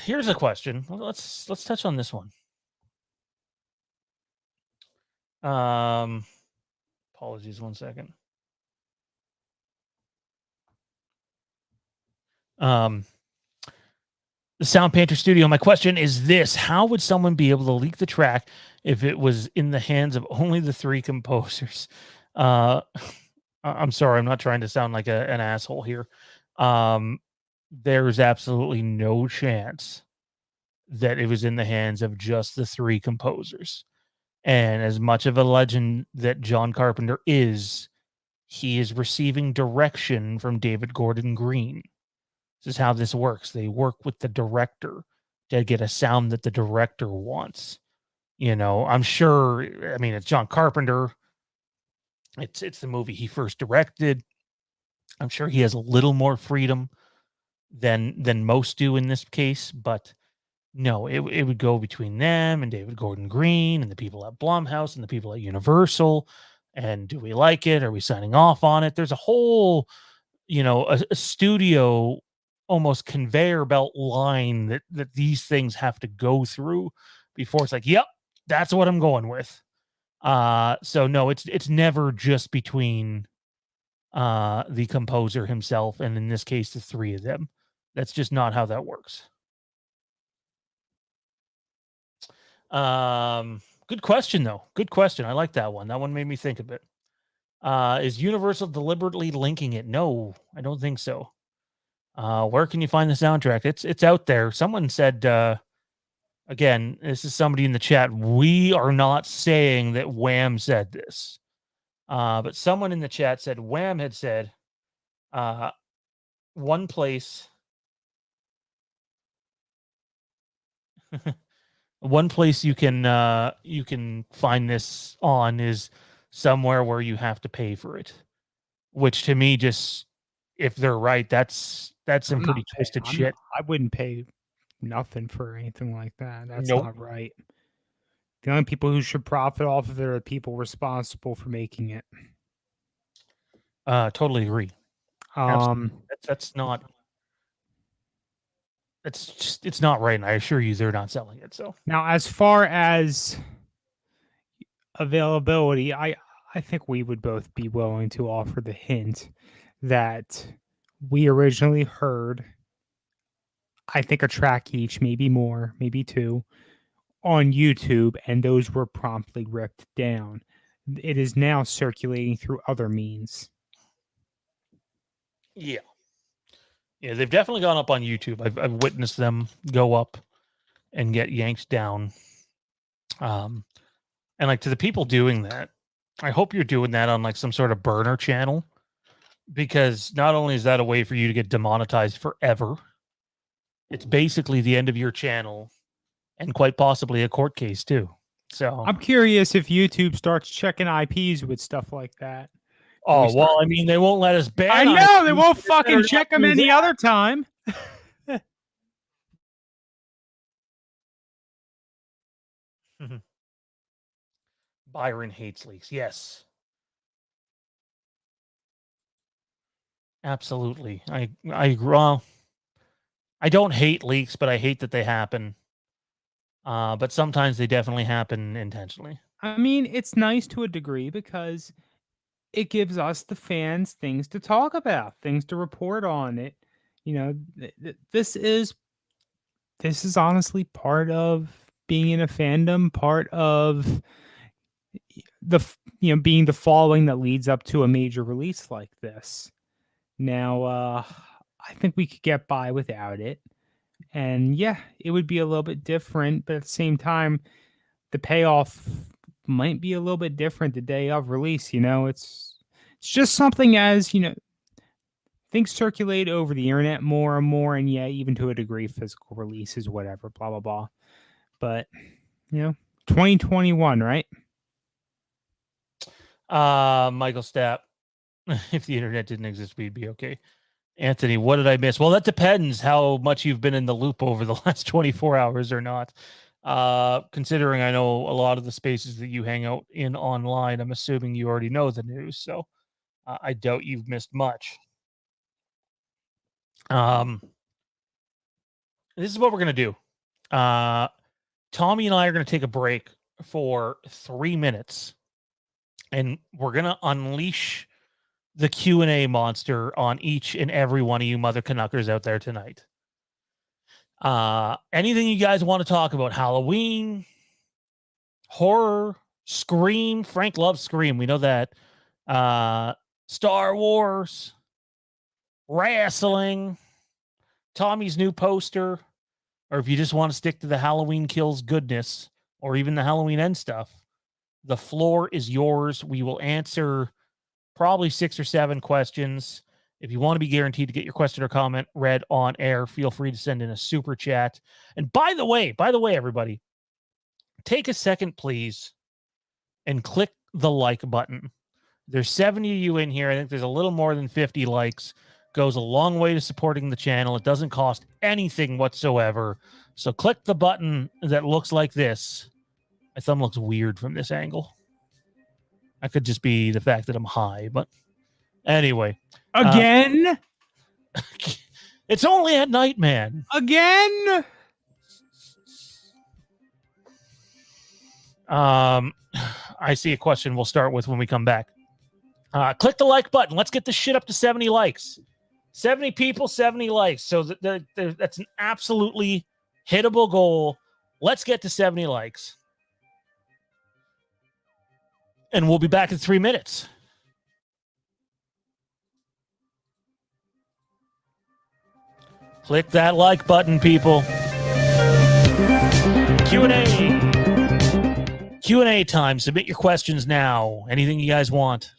Here's a question. Let's touch on this one. Apologies, 1 second. The Sound Panther Studio. My question is this: how would someone be able to leak the track if it was in the hands of only the three composers? I'm sorry, I'm not trying to sound like an asshole here. There's absolutely no chance that it was in the hands of just the three composers. And as much of a legend that John Carpenter is, he is receiving direction from David Gordon Green. This is how this works. They work with the director to get a sound that the director wants. I'm sure, I mean, it's John Carpenter. It's the movie he first directed. I'm sure he has a little more freedom than most do in this case, but no, it would go between them and David Gordon Green and the people at Blumhouse and the people at Universal. And do we like it? Are we signing off on it? There's a whole, a studio almost conveyor belt line that these things have to go through before it's like, yep, that's what I'm going with. So no, it's never just between the composer himself and in this case the three of them. That's just not how that works. Good question though. Good question. I like that one. That one made me think a bit. Is Universal deliberately linking it? No, I don't think so. Where can you find the soundtrack? It's out there. Someone said again, this is somebody in the chat. We are not saying that Wham said this. But someone in the chat said Wham had said one place one place you can find this on is somewhere where you have to pay for it, which to me, just if they're right, that's some pretty twisted shit.
I wouldn't pay nothing for anything like that. That's
Nope.
not right. The only people who should profit off of it are the people responsible for making it.
Totally agree. That's not. It's not right, and I assure you, they're not selling it. So
now, as far as availability, I think we would both be willing to offer the hint that we originally heard, I think, a track each, maybe more, maybe two, on YouTube, and those were promptly ripped down. It is now circulating through other means.
Yeah, they've definitely gone up on YouTube. I've witnessed them go up and get yanked down. And like to the people doing that, I hope you're doing that on like some sort of burner channel, because not only is that a way for you to get demonetized forever, it's basically the end of your channel and quite possibly a court case too. So
I'm curious if YouTube starts checking IPs with stuff like that.
oh, well, I mean, they won't let us ban.
I know they won't fucking check them any other time.
Byron hates leaks. Yes. Absolutely. Well, I don't hate leaks, but I hate that they happen. But sometimes they definitely happen intentionally.
I mean, it's nice to a degree because it gives us the fans things to talk about, things to report on. It, you know, this is honestly part of being in a fandom, part of the being the following that leads up to a major release like this. Now, I think we could get by without it, and yeah, it would be a little bit different, but at the same time, the payoff might be a little bit different the day of release. It's just something, as things circulate over the internet more and more, and yeah, even to a degree, physical releases, whatever, blah blah blah. But 2021, right?
Michael Stapp, if the internet didn't exist, we'd be okay. Anthony, what did I miss? Well, that depends how much you've been in the loop over the last 24 hours or not. Considering I know a lot of the spaces that you hang out in online, I'm assuming you already know the news, so I doubt you've missed much. This is what we're gonna do. Tommy and I are gonna take a break for 3 minutes, and we're gonna unleash the Q&A monster on each and every one of you mother Canuckers out there tonight. Anything you guys want to talk about? Halloween, horror, Scream. Frank loves Scream. We know that. Star Wars, wrestling, Tommy's new poster, or if you just want to stick to the Halloween Kills goodness, or even the Halloween End stuff, the floor is yours. We will answer probably 6 or 7 questions. If you want to be guaranteed to get your question or comment read on air, feel free to send in a super chat. And by the way, everybody, take a second, please, and click the like button. There's 70 of you in here. I think there's a little more than 50 likes. Goes a long way to supporting the channel. It doesn't cost anything whatsoever. So click the button that looks like this. My thumb looks weird from this angle. That could just be the fact that I'm high, but anyway.
Again?
It's only at night, man.
Again?
I see a question we'll start with when we come back. Click the like button. Let's get this shit up to 70 likes. 70 people, 70 likes. So that's an absolutely hittable goal. Let's get to 70 likes. And we'll be back in 3 minutes. Click that like button, people. Q&A time. Submit your questions now. Anything you guys want.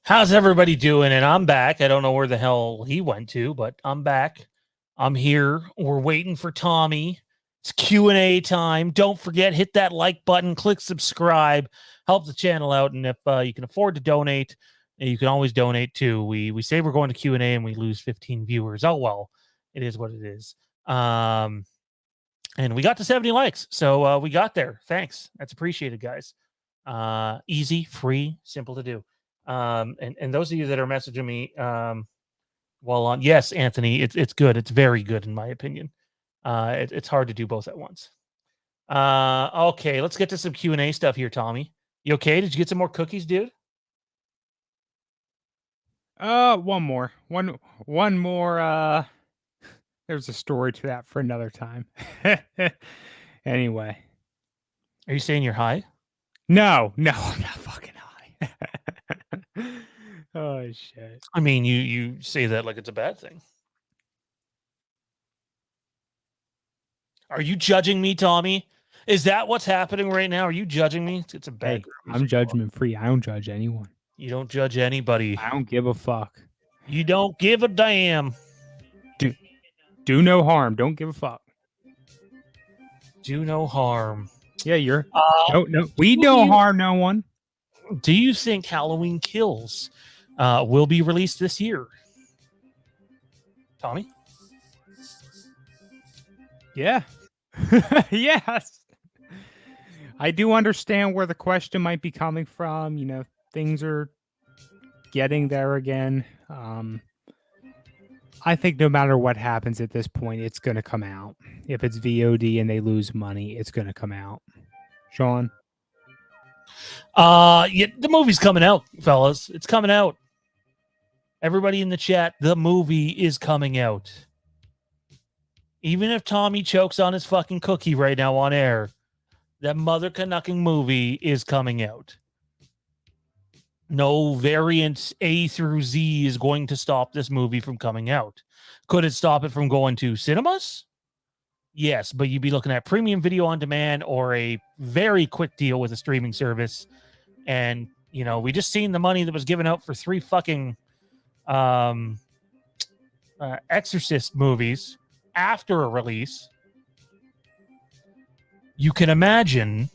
How's everybody doing? And I'm back. I don't know where the hell he went to, but I'm back. I'm here. We're waiting for Tommy. It's Q&A time. Don't forget, hit that like button, click subscribe, help the channel out. And if you can afford to donate, you can always donate too. We say we're going to Q&A and we lose 15 viewers. Oh, well, it is what it is. And we got to 70 likes. So we got there. Thanks. That's appreciated, guys. Easy, free, simple to do. And those of you that are messaging me, well, on yes, Anthony, it's good. It's very good in my opinion. It's hard to do both at once. Okay, let's get to some Q&A stuff here, Tommy. You okay? Did you get some more cookies, dude?
One more. One more. There's a story to that for another time. Anyway.
Are you saying you're high?
No, I'm not fucking high. Oh shit.
I mean, you say that like it's a bad thing. Are you judging me, Tommy? Is that what's happening right now? Are you judging me? It's a bad.
Hey, I'm judgment free. I don't judge anyone.
You don't judge anybody.
I don't give a fuck.
You don't give a damn.
Do no harm. Don't give a fuck.
Do no harm.
Yeah, you're no. We don't harm no one.
Do you think Halloween Kills will be released this year? Tommy?
Yeah. Yes. I do understand where the question might be coming from. You know, things are getting there again. I think no matter what happens at this point, it's going to come out. If it's VOD and they lose money, it's going to come out. Sean?
Yeah, the movie's coming out, fellas. It's coming out. Everybody in the chat, the movie is coming out. Even if Tommy chokes on his fucking cookie right now on air, that mother canucking movie is coming out. No variant A through Z is going to stop this movie from coming out. Could it stop it from going to cinemas? Yes, but you'd be looking at premium video on demand or a very quick deal with a streaming service. And, you know, we just seen the money that was given out for 3 fucking Exorcist movies after a release. You can imagine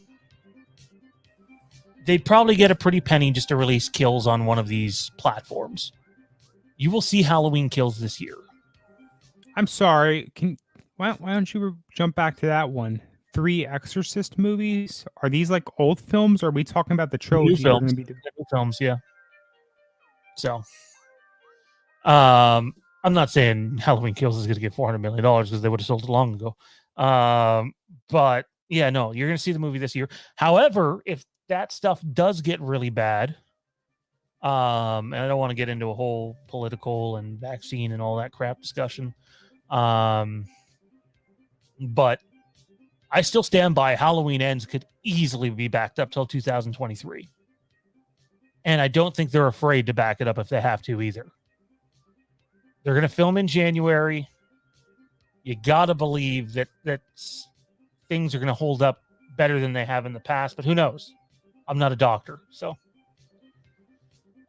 they'd probably get a pretty penny just to release Kills on one of these platforms. You will see Halloween Kills this year.
I'm sorry. Why don't you jump back to that one? 3 Exorcist movies? Are these like old films? Or are we talking about the trilogy?
New films. New films, yeah. So, I'm not saying Halloween Kills is going to get $400 million because they would have sold it long ago. But yeah, no, you're going to see the movie this year. However, if that stuff does get really bad, and I don't want to get into a whole political and vaccine and all that crap discussion, but I still stand by Halloween Ends could easily be backed up till 2023. And I don't think they're afraid to back it up if they have to either. They're going to film in January. You got to believe that things are going to hold up better than they have in the past, but who knows? I'm not a doctor, so.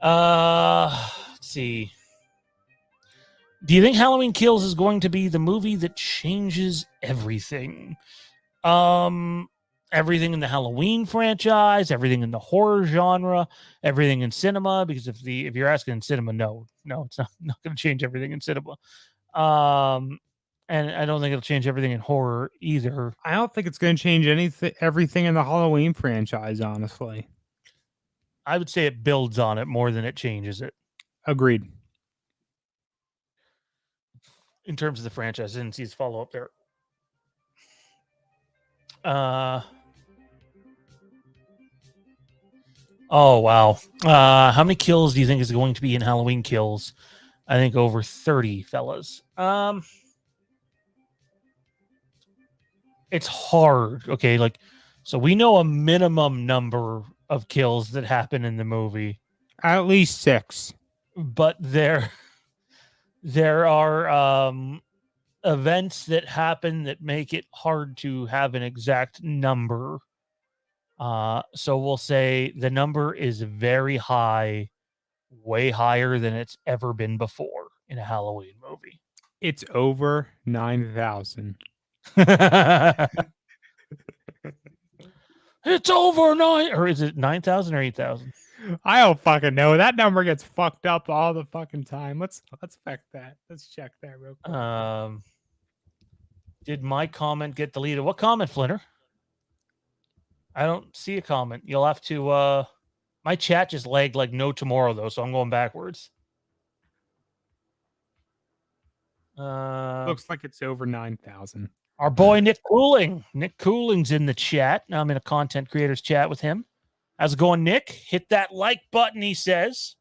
Let's see. Do you think Halloween Kills is going to be the movie that changes everything? Everything in the Halloween franchise, everything in the horror genre, everything in cinema. Because if you're asking in cinema, no, it's not going to change everything in cinema. And I don't think it'll change everything in horror either.
I don't think it's going to change everything in the Halloween franchise, honestly.
I would say it builds on it more than it changes it.
Agreed.
In terms of the franchise, I didn't see his follow-up there. Oh wow. How many kills do you think is going to be in Halloween Kills? I think over 30, fellas. It's hard. Okay, like so we know a minimum number of kills that happen in the movie,
At least 6.
but there are events that happen that make it hard to have an exact number. So we'll say the number is very high, way higher than it's ever been before in a Halloween movie.
It's over 9,000.
It's over 9, or is it 9,000 or 8,000?
I don't fucking know. That number gets fucked up all the fucking time. Let's check that. Let's check that real quick.
Did my comment get deleted? What comment, Flinter? I don't see a comment. You'll have to my chat just lagged like no tomorrow though, so I'm going backwards.
Looks like it's over 9,000.
Our boy Nick Cooling. Nick Cooling's in the chat. Now I'm in a content creators chat with him. How's it going, Nick? Hit that like button, he says.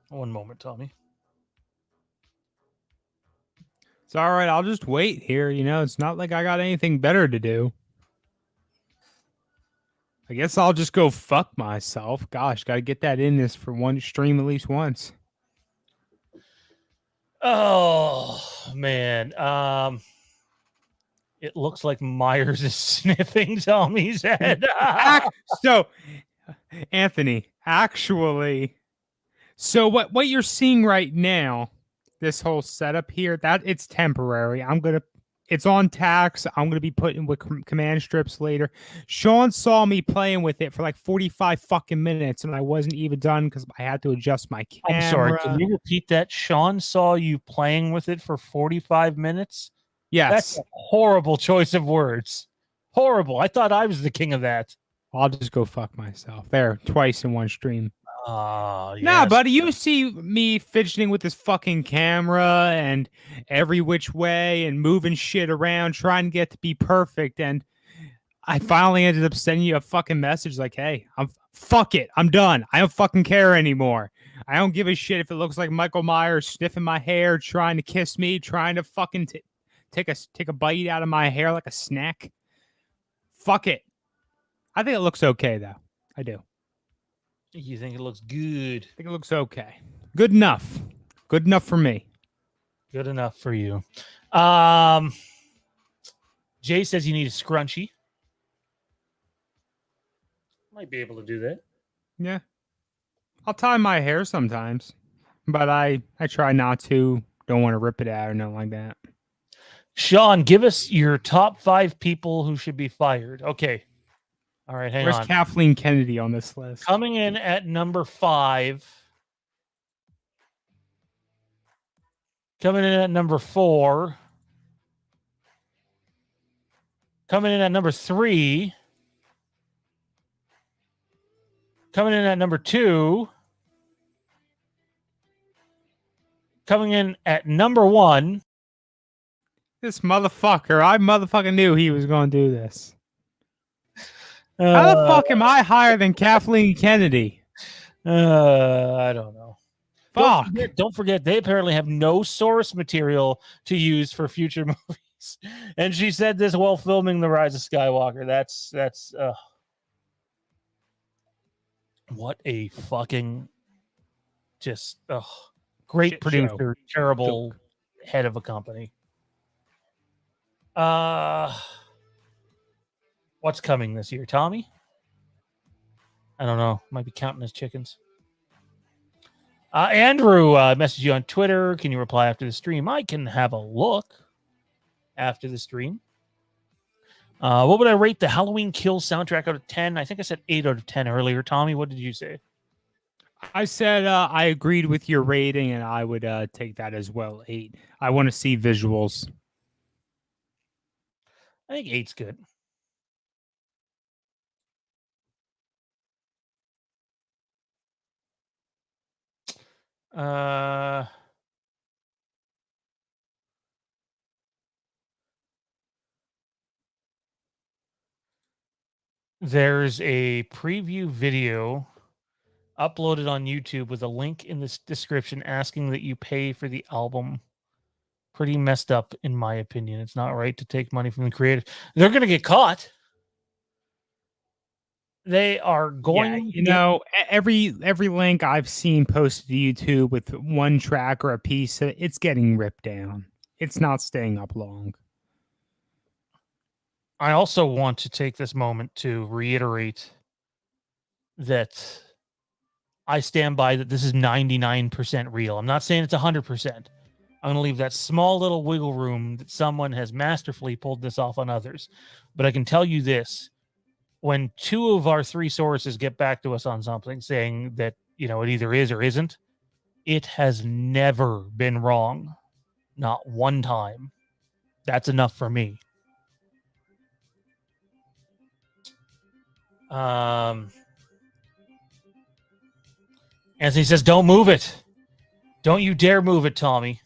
One moment, Tommy.
It's all right. I'll just wait here. You know, it's not like I got anything better to do. I guess I'll just go fuck myself. Gosh, got to get that in this for one stream at least once.
Oh, man. It looks like Myers is sniffing Tommy's head.
So, Anthony, actually, so what you're seeing right now, this whole setup here, that it's temporary. It's on tax. I'm gonna be putting with command strips later. Sean saw me playing with it for like 45 fucking minutes, and I wasn't even done because I had to adjust my camera.
I'm sorry. Can you repeat that? Sean saw you playing with it for 45 minutes?
Yes.
That's a horrible choice of words. Horrible. I thought I was the king of that.
I'll just go fuck myself. There, twice in one stream.
Yes.
Nah, buddy, you see me fidgeting with this fucking camera and every which way and moving shit around, trying to get to be perfect. And I finally ended up sending you a fucking message like, hey, fuck it. I'm done. I don't fucking care anymore. I don't give a shit if it looks like Michael Myers sniffing my hair, trying to kiss me, trying to fucking take a bite out of my hair like a snack. Fuck it. I think it looks okay, though. I do.
You think it looks good?
I think it looks okay. Good enough. Good enough for me.
Good enough for you. Jay says you need a scrunchie. Might be able to do that.
Yeah. I'll tie my hair sometimes, but I try not to. Don't want to rip it out or nothing like that.
Sean, give us your top 5 people who should be fired. Okay. All right, hang on.
Where's Kathleen Kennedy on this list?
Coming in at number 5. Coming in at number 4. Coming in at number 3. Coming in at number 2. Coming in at number 1.
This motherfucker. I motherfucking knew he was going to do this. How the fuck am I higher than Kathleen Kennedy?
I don't know.
Fuck.
Don't forget, they apparently have no source material to use for future movies. And she said this while filming The Rise of Skywalker. That's what a fucking just great
Shit
producer,
show.
terrible head of a company. What's coming this year, Tommy? I don't know. Might be counting his chickens. Andrew messaged you on Twitter. Can you reply after the stream? I can have a look after the stream. What would I rate the Halloween Kills soundtrack out of 10? I think I said 8 out of 10 earlier. Tommy, what did you say?
I said I agreed with your rating, and I would take that as well. 8. I want to see visuals.
I think 8's good. There's a preview video uploaded on YouTube with a link in this description asking that you pay for the album. Pretty messed up, in my opinion. It's not right to take money from the creators. They're going to get caught. They are going
Yeah,
to get.
every link I've seen posted to YouTube with one track or a piece, it's getting ripped down. It's not staying up long.
I also want to take this moment to reiterate that I stand by that this is 99% real. I'm not saying it's 100%. I'm going to leave that small little wiggle room that someone has masterfully pulled this off on others. But I can tell you this, when 2 of our 3 sources get back to us on something saying that, it either is or isn't, it has never been wrong. Not one time. That's enough for me. Anthony says, don't move it. Don't you dare move it, Tommy.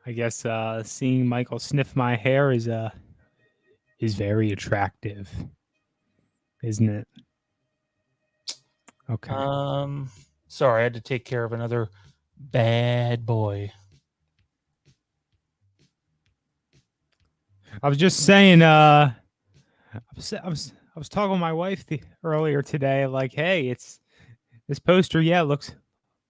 I guess seeing Michael sniff my hair is very attractive, isn't it? Okay.
Sorry, I had to take care of another bad boy.
I was just saying, I was talking with my wife earlier today, like, hey, it's this poster, yeah, looks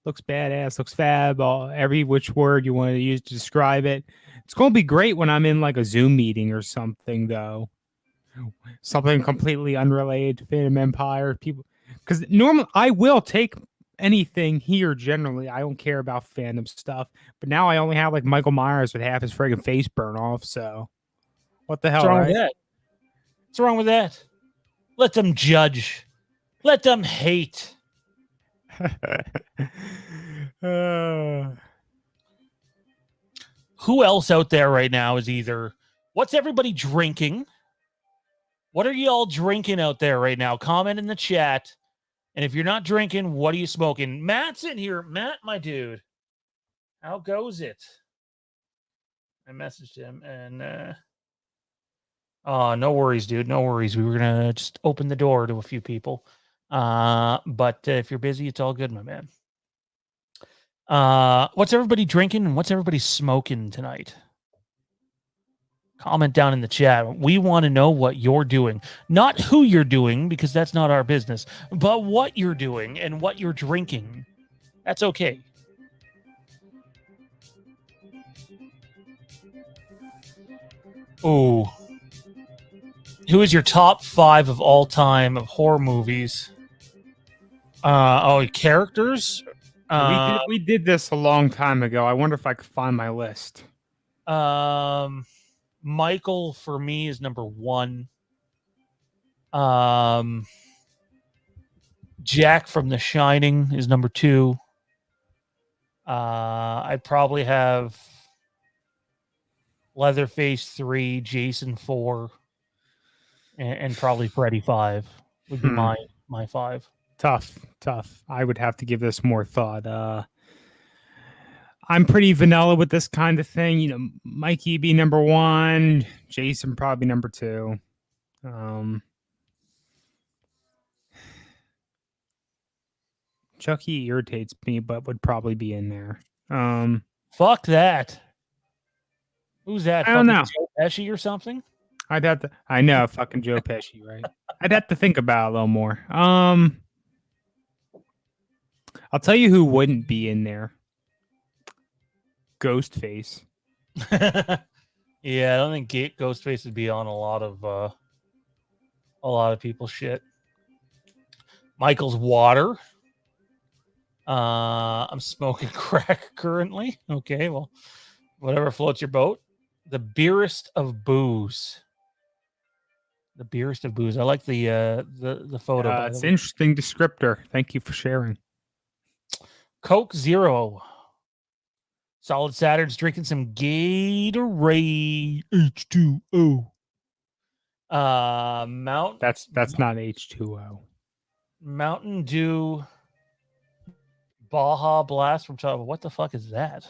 badass, looks fab, every which word you want to use to describe it. It's going to be great when I'm in like a Zoom meeting or something, though. Something completely unrelated to Phantom Empire. People, because normally I will take anything here generally. I don't care about fandom stuff. But now I only have like Michael Myers with half his friggin' face burn off. So what the hell,
What's wrong
right?
with that? What's wrong with that? Let them judge. Let them hate. Who else out there right now is either what's everybody drinking? What are y'all drinking out there right now? Comment in the chat. And if you're not drinking, what are you smoking? Matt's in here. Matt, my dude. How goes it? I messaged him and oh, no worries, dude. No worries. We were gonna just open the door to a few people. But if you're busy, it's all good, my man. What's everybody drinking and what's everybody smoking tonight? Comment down in the chat. We want to know what you're doing. Not who you're doing, because that's not our business, but what you're doing and what you're drinking. That's okay. Ooh. Who is your top 5 of all time of horror movies? Characters?
We did this a long time ago. I wonder if I could find my list.
Michael for me is number 1. Jack from The Shining is number 2. I'd probably have Leatherface 3, Jason 4, and probably Freddy 5 would be my 5.
Tough. I would have to give this more thought. I'm pretty vanilla with this kind of thing. Mikey be number 1, Jason probably number 2. Chucky irritates me, but would probably be in there.
Fuck that. Who's that?
I don't know.
Joe Pesci or something?
I'd have to. I know, fucking Joe Pesci, right? I'd have to think about it a little more. I'll tell you who wouldn't be in there. Ghostface.
Yeah, I don't think Ghostface would be on a lot of people's shit. Michael's water. I'm smoking crack currently. Okay, well, whatever floats your boat. The beerest of booze. The beerest of booze. I like the photo.
It's an interesting descriptor. Thank you for sharing.
Coke Zero. Solid Saturn's drinking some Gatorade H2O.
That's not H2O.
Mountain Dew Baja Blast from Chavo. What the fuck is that?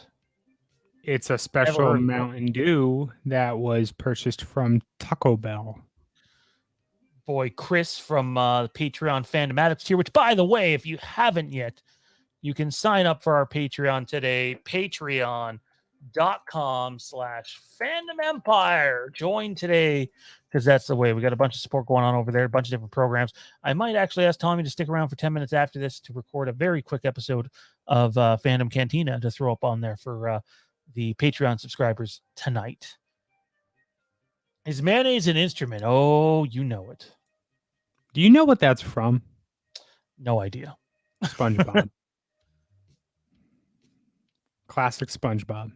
It's a
Never
special
heard of it.
Mountain Dew that was purchased from Taco Bell.
Boy, Chris from Patreon Fandom Addicts here, which, by the way, if you haven't yet, you can sign up for our Patreon today, patreon.com/Fandom Empire. Join today because that's the way. We got a bunch of support going on over there, a bunch of different programs. I might actually ask Tommy to stick around for 10 minutes after this to record a very quick episode of Fandom Cantina to throw up on there for the Patreon subscribers tonight. Is mayonnaise an instrument? Oh, you know it.
Do you know what that's from?
No idea.
SpongeBob. Classic SpongeBob.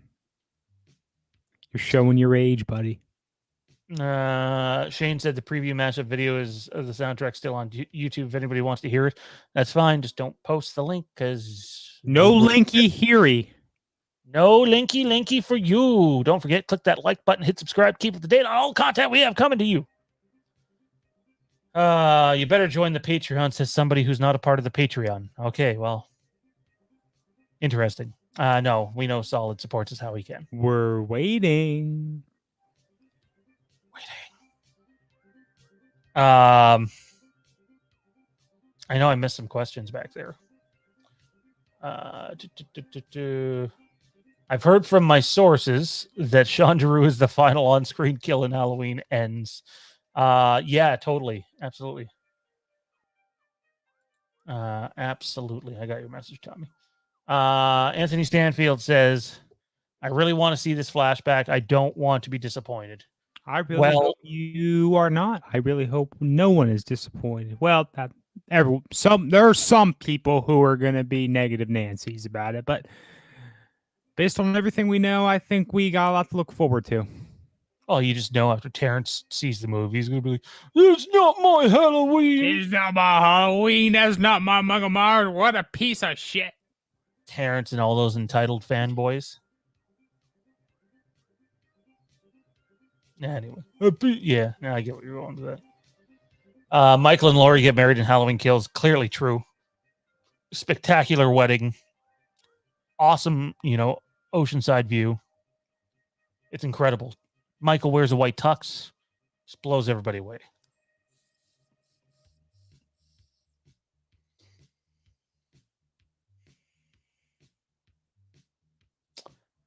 You're showing your age, buddy.
Shane said the preview mashup video is of the soundtrack still on YouTube. If anybody wants to hear it, that's fine. Just don't post the link because
No linky heary.
No linky for you. Don't forget, click that like button, hit subscribe, keep up to date on all content we have coming to you. You better join the Patreon, says somebody who's not a part of the Patreon. Okay, well, interesting. No, we know solid supports us how we can.
We're waiting.
I know I missed some questions back there. I've heard from my sources that Sean Giroux is the final on-screen kill in Halloween Ends. Yeah, totally. Absolutely. Absolutely. I got your message, Tommy. Anthony Stanfield says, I really want to see this flashback. I don't want to be disappointed.
I really hope you are not. I really hope no one is disappointed. Well, there are some people who are going to be negative Nancy's about it, but based on everything we know, I think we got a lot to look forward to.
Oh, you just know after Terrence sees the movie, he's going to be like, it's not my Halloween.
It's not my Halloween. That's not my Michael Myers. What a piece of shit.
Terrence and all those entitled fanboys. Anyway. Yeah, I get what you're going with that. Michael and Laurie get married in Halloween Kills. Clearly true. Spectacular wedding. Awesome, oceanside view. It's incredible. Michael wears a white tux. Just blows everybody away.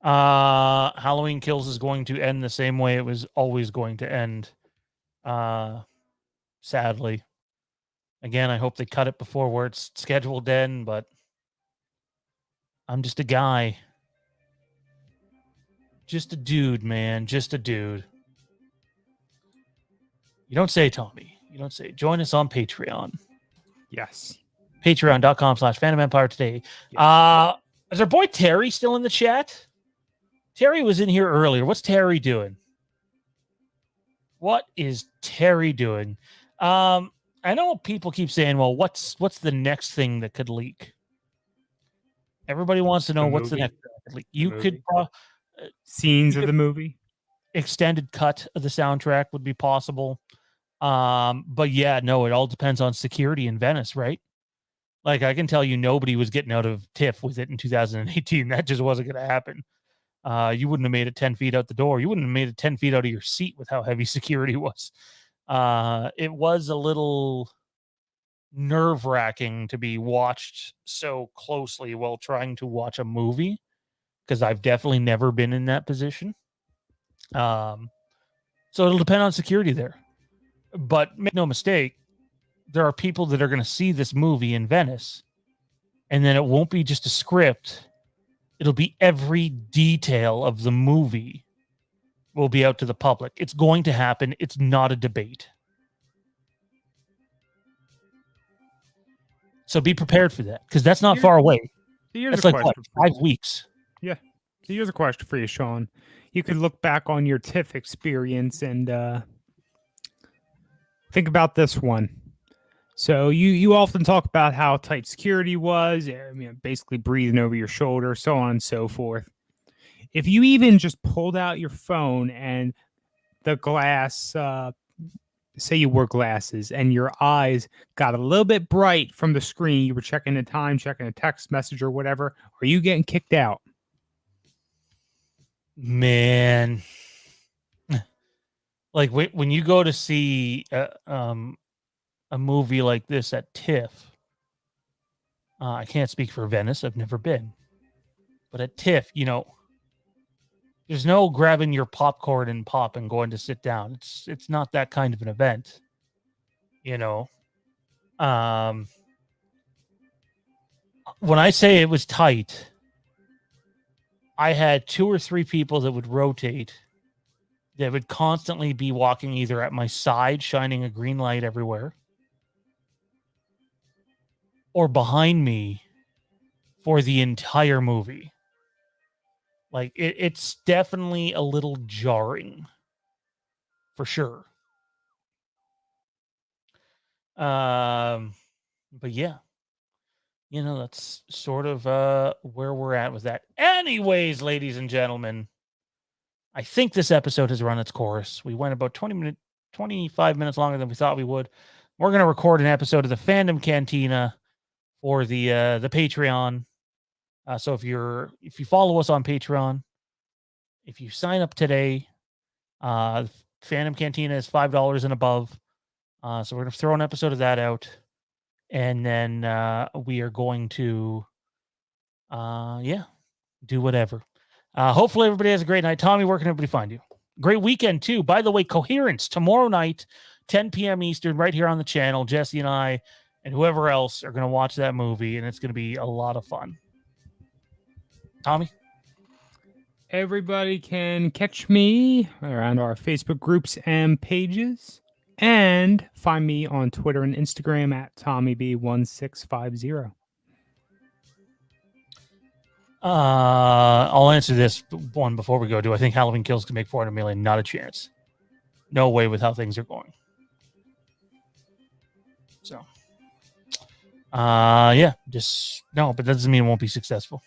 Halloween Kills is going to end the same way it was always going to end. Sadly. Again, I hope they cut it before where it's scheduled to end, but I'm just a guy. Just a dude, man. Just a dude. You don't say, Tommy. You don't say. Join us on Patreon.
Yes.
Patreon.com/Phantom Empire today. Yes. Is our boy Terry still in the chat? Terry was in here earlier. What's Terry doing? What is Terry doing? I know people keep saying, well, what's the next thing that could leak? Everybody wants to know what's the next thing that could leak. You could
scenes of the movie.
Extended cut of the soundtrack would be possible. But yeah, no, it all depends on security in Venice, right? Like I can tell you nobody was getting out of TIFF with it in 2018. That just wasn't going to happen. You wouldn't have made it 10 feet out the door. You wouldn't have made it 10 feet out of your seat with how heavy security was. It was a little nerve-wracking to be watched so closely while trying to watch a movie, because I've definitely never been in that position. So it'll depend on security there. But make no mistake, there are people that are going to see this movie in Venice, and then it won't be just a script. It'll be every detail of the movie will be out to the public. It's going to happen. It's not a debate. So be prepared for that, because that's not far away. That's like 5 weeks.
Yeah. So here's a question for you, Sean. You could look back on your TIFF experience and think about this one. So you often talk about how tight security was, basically breathing over your shoulder, so on and so forth. If you even just pulled out your phone and the glass, say you wore glasses and your eyes got a little bit bright from the screen, you were checking the time, checking a text message or whatever, are you getting kicked out?
Man, like when you go to see a movie like this at TIFF, I can't speak for Venice. I've never been, but at TIFF, there's no grabbing your popcorn and pop and going to sit down. It's not that kind of an event, you know. Um, when I say it was tight, I had 2 or 3 people that would rotate, that would constantly be walking either at my side, shining a green light everywhere, or behind me for the entire movie. Like it's definitely a little jarring, for sure. But yeah, that's sort of where we're at with that. Anyways, ladies and gentlemen, I think this episode has run its course. We went about 25 minutes longer than we thought we would. We're going to record an episode of the Fandom Cantina for the Patreon. So if you follow us on Patreon, if you sign up today, Fandom Cantina is $5 and above. So we're going to throw an episode of that out, and then we are going to, do whatever. Hopefully everybody has a great night. Tommy, where can everybody find you? Great weekend too. By the way, Coherence tomorrow night, 10 p.m. Eastern, right here on the channel. Jesse and I and whoever else are going to watch that movie, and it's going to be a lot of fun. Tommy?
Everybody can catch me around our Facebook groups and pages, and find me on Twitter and Instagram at TommyB1650.
I'll answer this one before we go. Do I think Halloween Kills can make 400 million? Not a chance. No way with how things are going. So, just no, but that doesn't mean it won't be successful.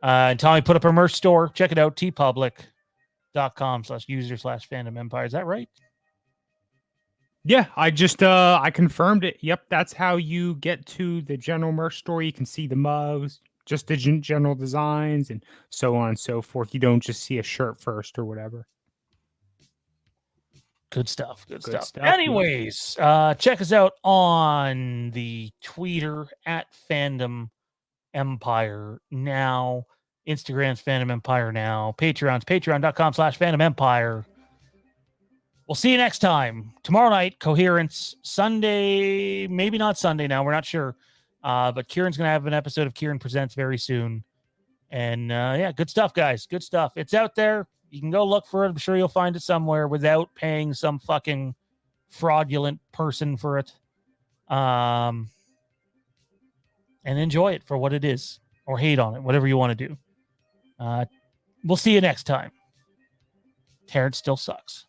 Tommy put up a merch store. Check it out. tpublic.com/user/fandom empire. Is that right?
Yeah, I just I confirmed it. Yep, that's how you get to the general merch store. You can see the mugs, just the general designs, and so on and so forth. You don't just see a shirt first or whatever.
Good stuff. Good stuff. Anyways, check us out on the Twitter at Fandom Empire now. Instagram's Fandom Empire now. Patreon's patreon.com/Fandom Empire. We'll see you next time. Tomorrow night, Coherence. Sunday, maybe not Sunday now. We're not sure. But Kieran's going to have an episode of Kieran Presents very soon. And good stuff, guys. Good stuff. It's out there. You can go look for it. I'm sure you'll find it somewhere without paying some fucking fraudulent person for it. And enjoy it for what it is, or hate on it, whatever you want to do. We'll see you next time. Terrence still sucks.